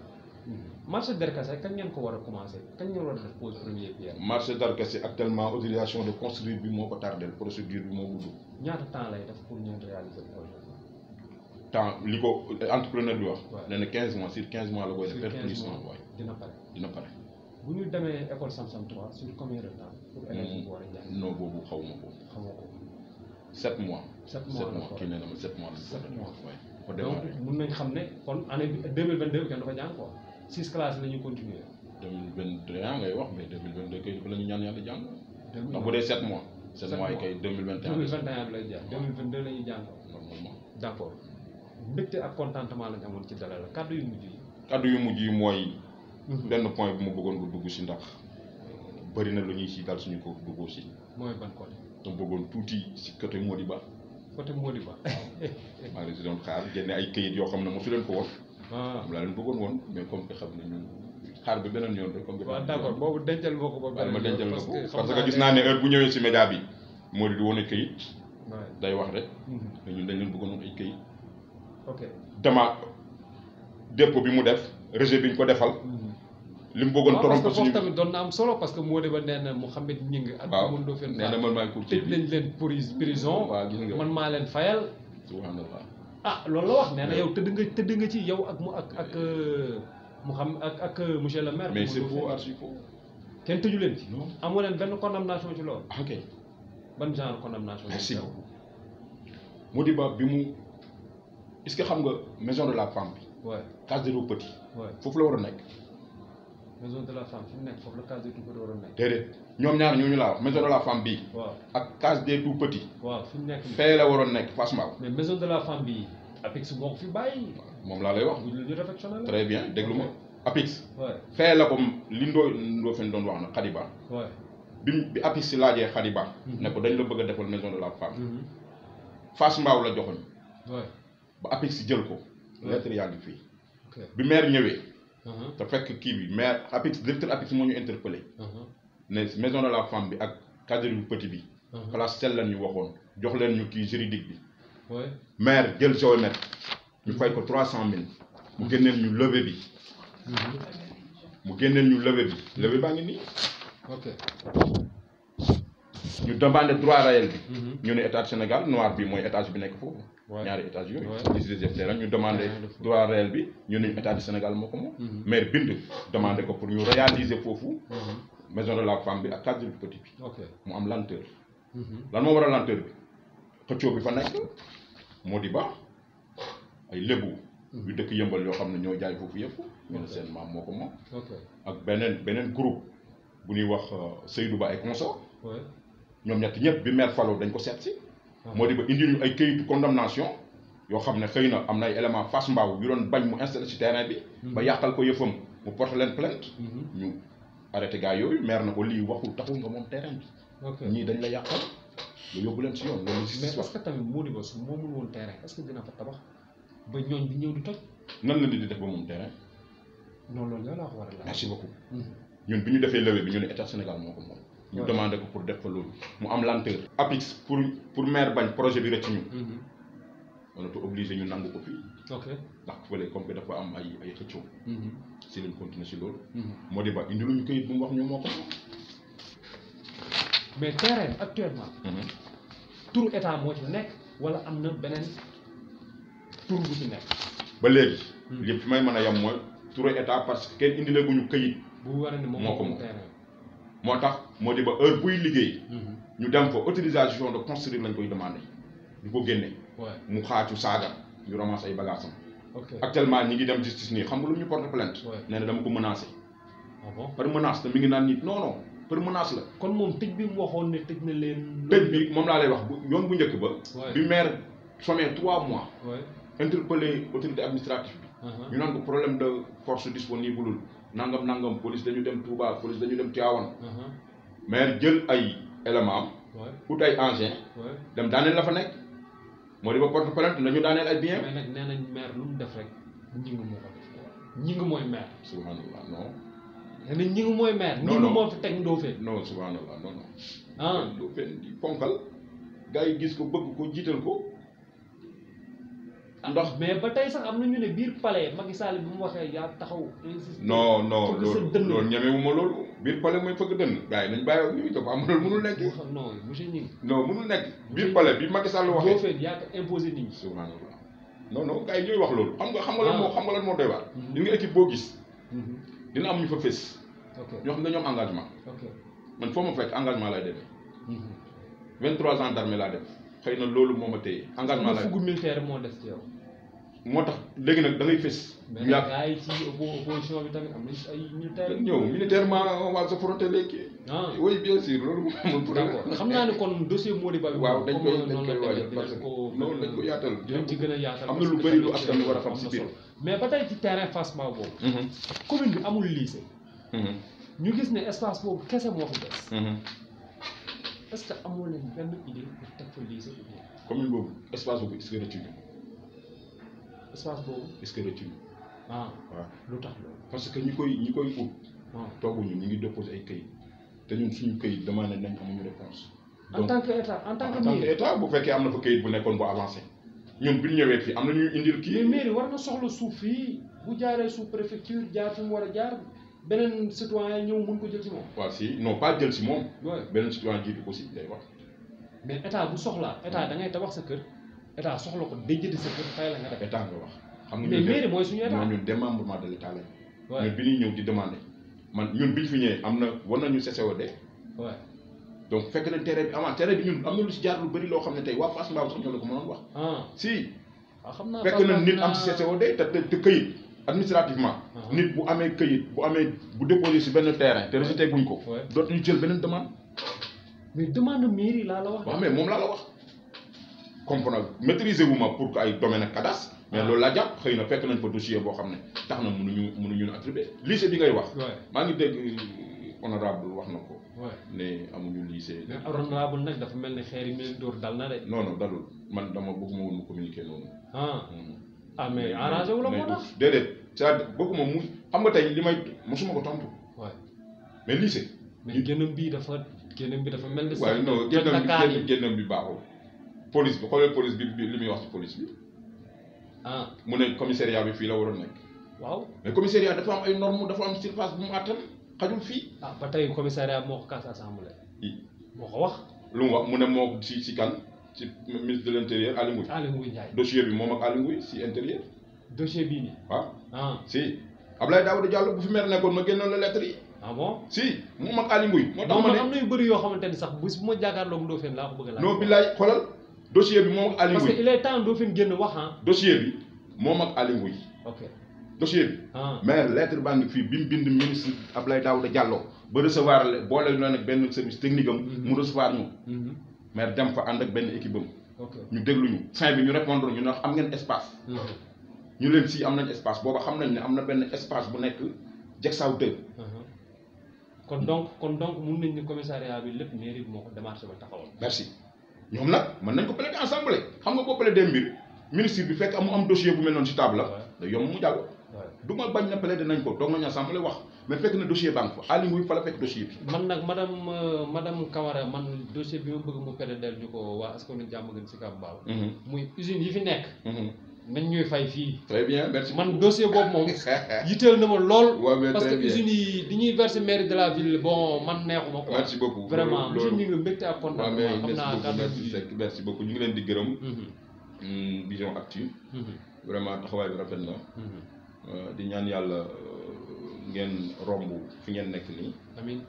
marché Darkase kañ ngeen ko war a commencé kañ ngeen war a def pose première pierre marché Darkase actuellement autorisation de construire bi moo ko tardel procédure bi moo gudd ñaata temps lay def pour ñu réaliser projet temps li ko entrepreneur bi wax nee na 15 mois sur 15 mois la koy def perpétuellement waay dina pare bu ñu demee école Samsam 3 sur combien de temps pour élèves yi war a jàng non boobu xawma ko 7 mois 7 mois kii nee na ma 7 mois la donc mun nañ xam ne kon année 2022 kenn dafa jàng quoi 6 classes la ñu continuer 2021 ngay wax mais 2022 kay dafa la ñu ñaan yàlla jàng ndax bu dee 7 mois 7 mois yi kay 2021 bi lay jàng 2022 la ñuy jàng normalement d'accord mbégte ak contentement lañ amoon ci dalal la kàddu yu mujj yi mooy benn point bu ma bëggoon bu dugg si ndax bëri na lu ñuy si dal suñu ko duggoo si mooy ban côté dama bëggoon tuuti si côté Modiba maa ngi si doon xaar génne ay këyit yoo xam ne mosu leen ko woon am laa leen bëggoon woon mais comme que xam nañu xaar bi beneen yoon rek comme que d'accord boobu dencal moo ko ba ma dencal nga ko parce que gis naa ne heure bu ñëwee si média bi moo di wane këyit day wax rek mais ñun dañ leen bëggoon woon ay këyit dama dépôt bi mu def rejet bi ñu ko defal li mu bëggoon torom ko suñu tamit doon na am solo parce que Modiba nee na Mouhamed Gningue ak mun doo fen nee na man maay courtier tëj nañ leen prison waaw gis nga man maa leen fayal subhanallah loolu la wax nee na yow tëdd nga ci yow ak mu xam ak monsieur le maire mais c'est faux archi faux kenn tëju leen ci amoo leen benn condamnation ci loolu ok ban genre condamnation merci beaucoup Modiba bi mu est-ce que xam nga maison de la femme bi case des tout-petits foofu la war a nekk maison de la femme fi mu nekk foofu la case des tout-petits war a nekk déedéet ñoom ñaar ñooñu laa wax maison de la femme bii ak case des tout-petits fi mu nekk fee la waroon nekk Fass Mbao mais maison de la femme bii APIX moo ko fi bàyyi moom laa lay wax ñu réfectionné la très bien déglu ma APIX fee la ko li ndoo fen doon wax na Khadiba bi APIX si laajee Khadiba ne ko dañ la bëgg a defal maison de la femme Fass Mbao la joxoñ ba APIX jël ko lettre yaa ngi fii bi maire ñëwee te fekk kii bi maire APIX directeur APIX moo ñu interpellé ne maison de la femme bi ak cadre bu petit bi place sell lañ ñu waxoon jox leen ñu kii juridique bi maire jël géomètre ñu fay ko 300 000 mu génneel ñu levé bi levé baa ngi nii ñu demandé droit réel bi ñu ne état du Sénégal noir bi mooy étage bi nekk foofu ñaari étage yooyu li si def terrain ñu demandé droit réel bi ñu ne état du Sénégal moo ko moom maire bind demandé ko pour ñu réaliser foofu maison de la femme bi ak cadre du petit bi mu am lenteur lan moo war a lenteur bi xëccoo bi fa nekk Modiba ay lébu yu dëkk yëmbal yoo xam ne ñoo jaay foofu yëpp ñu ne seen maam moo ko moom ak beneen groupe bu ñuy wax Seydou Ba ay consort ñoom ñett ñëpp bi maire Fallo dañ ko seet si Modiba indi ñu ay këyitu condamnation yoo xam ne xëy na am na ay éléments Fass Mbao yu doon bañ mu installé ci terrain bi ba yàqal ko yëfam mu porte leen plainte ñu arrêté gars yooyu maire na ko lii waxul taxul nga moom terrain bi ñii dañ la yàqal nga yóbbu leen si yoon loolu mais est-ce que tamit Modiba su moomul woon terrain est-ce que dina fa tabax ba ñooñ bi ñëw di toj nan la nit di def ba moom terrain non loolu yow laa ko war a laaj merci beaucoup ñun bi ñu defee levée bi ñu ne état Sénégal moo ko moom ñu demandé ko pour def fa loolu mu am lenteur APIX pour maire bañ projet bi rëcc ñu on était obligé ñu nangu ko fii ndax fële comme que dafa am ay xëccoo si lañ continuer si loolu Modiba indi lu ñu këyit bu mu wax ñu moo ko mais terrain actuellement turu état moo ci nekk wala am na beneen tur bu ci nekk ba léegi lépp fi may mën a yem mooy turu état parce que kenn indileeguñu këyit bu war a ne moo ko moom moo tax moo di ba heure buy liggéey. ñu dem fa autorisation de construire lañ koy demandé di ko génne. mu xaacu saaga ñu ramasse ay bagages am. actuellement ñi ngi dem justice nii xam nga lu ñu porte plainte. nee na dama ko menacé. ah bon par menace te mi ngi naan nit non non par menace la. kon moom tëj bi mu waxoon ne tëj na leen. tëj bi moom laa lay wax bu yoon bu njëkk ba. bi maire sommé 3 mois. interpellé autorité administrative bi. ñu naan ko problème de force disponible nangam police dañu dem Touba police dañu dem Tivaouane. maire jël ay éléments am. ut ay engins. dem daaneel la fa nekk. moo di ba porte plainte nañu daaneel ay biens. mais nag nee nañ maire lu mu def rek ñing moo ko def ñing mooy maire. subhanallah non. nee nañ ñing mooy maire. non ñing moo fi teg Ndofène. non subhanallah non non. ah Ndofène di ponkal gars yi gis ko bëgg ko jiital ko. ndax mais ba tey sax am na ñu ne biir palais Macky Sall bi mu waxee yaa taxaw. non non loolu ñemewuma loolu biir palais mooy fëgg dënn gars yi nañ bàyyi ak ñu ko am loolu mënul nekk. non monsieur Gningue. non mënul nekk biir palais bi Macky Sall waxee. Ndofène yaa ko imposé nit ñi. subhanallah non non gars yi ñooy wax loolu. xam nga lan moo doy waar. li nga équipe boo gis. dina am ñu fa fés. ñoo xam ne dañoo am engagement. man foo ma fekk engagement lay demee. 23 ans d'armée laa def xëy na loolu moo ma téye. engagement lay fugu militaire moo des ci yow. moo tax léegi nag da ngay fés. mais gars yi ci opposition bi tamit am nañ ay militaire. ñëw militairement on va s'affronter léegi. oui bien sûr loolu moom amul problème. d'accord xam naa ne kon dossier Mody Ba bi. waaw dañ koy waajal parce que loolu dañ ko yaatal. dinañ ci gën a yaatal am na lu bëri lu askan wi war a xam si biir. mais ba tey ci terrain Fass Mbao boobu. commune bi amul lycée. ñu gis ne espace boobu kese moo fi des. est-ce que amoo leen benn idée pour teg fa lycée ou bien. commune boobu espace boobu est-ce que rëccu ñu. espace boobu. est-ce que rëccu ñu. waaw lu tax loolu. parce que ñi koy ut. tooguñu ñu ngi déposé ay këyit te ñun suñu këyit demandé nañ amuñu réponse. en tant que état en tant que état bu fekkee am na fa këyit bu nekkoon bu avancé ñun bi ñu ñëwee fii am na ñuy indil kii. mais mairie war na soxla suuf fii bu jaaree sous préfecture jaar fi mu war a jaar beneen citoyen ñëw mun ko jël si moom. waaw si non pas jël si moom. beneen citoyen jiitu ko si day wax. mais état bu soxlaa état da ngay tabax sa kër état soxla ko day jënd sa kër fay la nga def. état nga wax. xam nga mais mairie mooy suñu état. ñun démembrement de l'état lañ. ñun bi ñuy ñëw di demander man ñun bi ñu fi ñëwee am na war nañu CCOD. donc fekk nañ terrain bi avant terrain bi ñun am na lu si jaar lu bëri loo xam ne tey waa Fass Mbao sax ñoo la ko mënoon wax. si. xam naa fekk na nit am si CCOD te këyit administrativement. nit bu amee këyit bu déposé si benn terrain te rejeté guñ ko. dootuñu jël beneen demande. mais demande mairie laa la wax. waaw mais moom laa la wax. comprendre maîtriser wu ma pour que ay domaine ak cadastre. mais loolu laa jàpp xëy na fekk nañ fa dossier boo xam ne tax na mënuñu attribuer lycée bi ngay wax. maa ngi dégg honorable wax na ko. ne amuñu lycée. mais honorable nag dafa mel ni xeer yi mel dóor dal na de. non dalul man dama bëgguma woon mu communiquer noonu. mais arrangé wu la moo tax. déedéet c'est-à-dire bëgguma mu xam nga tey li may mosuma ko tontu. mais lycée. mais génnam bi dafa mel ni. waaye non génnam bi baaxul. police bi xoolal police bi li muy wax ci police bi. mu ne commissariat bi fii la waroon nekk. waaw mais commissariat dafa am ay normes dafa am surface bu mu àttan xajul fii. ba tey commissariat moo ko kaas assemblée. moo ko wax. lu mu wax mu ne moo si kan ci ministre de l'intérieur Aly Ngouille. Aly Ngouille Ndiaye. dossier bi moom ak Aly Ngouille si intérieur. dossier bii nii. waaw si Abdoulaye Daouda Diallo bu fi maire nekkoon ma génnoon la lettre yi. bon si moom ak Aly Ngouille. moo tax ma ne am na yu bëri yoo xamante ni sax bu ma jàkkaarloog Ndofène laa ko bëgg a laaj. non billaay xoolal dossier bi moom ak Aly Ngouille. parce que il est temps Ndofène génn wax dossier bi moom ak Aly Ngouille. dossier bi. maire lettre baa ngi fii bi mu bind ministre Abdoulaye Daouda Diallo ba recevoir boole ñu nag benn service technique am. mu recevoir ñu. maire dem fa ànd ak benn équipe am. ñu déglu ñu fin bi ñu répondre ñu ne am ngeen espace. ñu leen si am nañ espace booba xam nañ ne am na benn espace bu nekk Diacksao 2. kon donc mun nañ ni commissariat bi lépp mairie bi moo ko démarché ba taxawal. merci ñoom nag mën nañ ko plaider ensemble xam nga boo plaider mbir ministre bi fekk am dossier bu mel noonu si table la. da yomb mu jàll. du ma bañ na plaider nañ ko toog nañu assemblée wax mais fekk na dossier banque fa Aly Ngouille fa la fekk dossier bi. man nag madame Camara man dossier bi ma bëgg mu plaider ñu ko waa askanu Diamaguène Sicap Mbao. muy usines yi fi nekk. nañ ñuy fay fii. très bien merci man dossier boobu moom yitteel na ma lool. waaw parce que usines yi di ñuy verser mairie de la ville bon man neexuma quoi. merci beaucoup vraiment monsieur ñu ngi mbégte ak kontaan. xam naa merci beaucoup ñu ngi leen di gërëm. Vision Actu. vraiment taxawaay bi rafet na. di ñaan yàlla ngeen romb fi ngeen nekk nii. amiin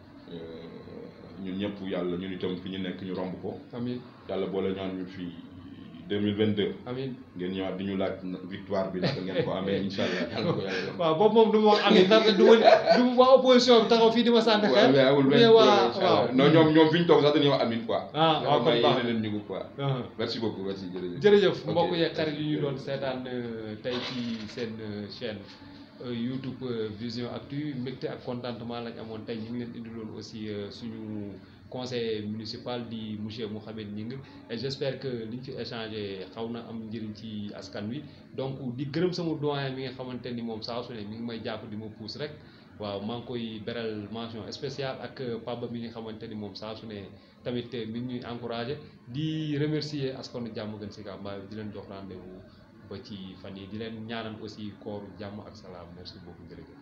ñun ñëpp yàlla ñun itam fi ñu nekk ñu romb ko. amiin yàlla boole ñaan ñu fi 2022. amiin ngeen ñëwaat di ñu laaj victoire bi naka ngeen ko amee incha allah yàlla ko yàlla def. waaw boobu moom du ma wax amiin ndax du waa opposition bi taxaw fii di ma sànni xeer. mais amul benn waaw non ñoom fi ñu toog sax dañuy wax amiin quoi. waaw kon baax leen ñu quoi. merci beaucoup merci jërëjëf. jërëjëf mbokk yeeg xarit yi ñu doon seetaan tey ci seen chaîne YouTube Vision Actu mbégte ak contentement lañ amoon tey ñu ngi leen indiloon aussi suñu conseiller municipal di monsieur Mouhamed Gningue et j'espère que liñ fi échangé xaw na am njëriñ ci askan wi donc di gërëm sama doyen mi nga xamante ni moom saa su ne mi ngi may jàpp di ma pousse rek waaw maa ngi koy beral mention spéciale ak Paba mi nga xamante ni moom saa su ne tamit mi ngi ñuy encouragé di remercier askanu Diamaguène Sicap Mbao di leen jox rendez-vous ba ci fan yi di leen ñaanal aussi kooru jàmm ak salaam merci beaucoup jërëjëf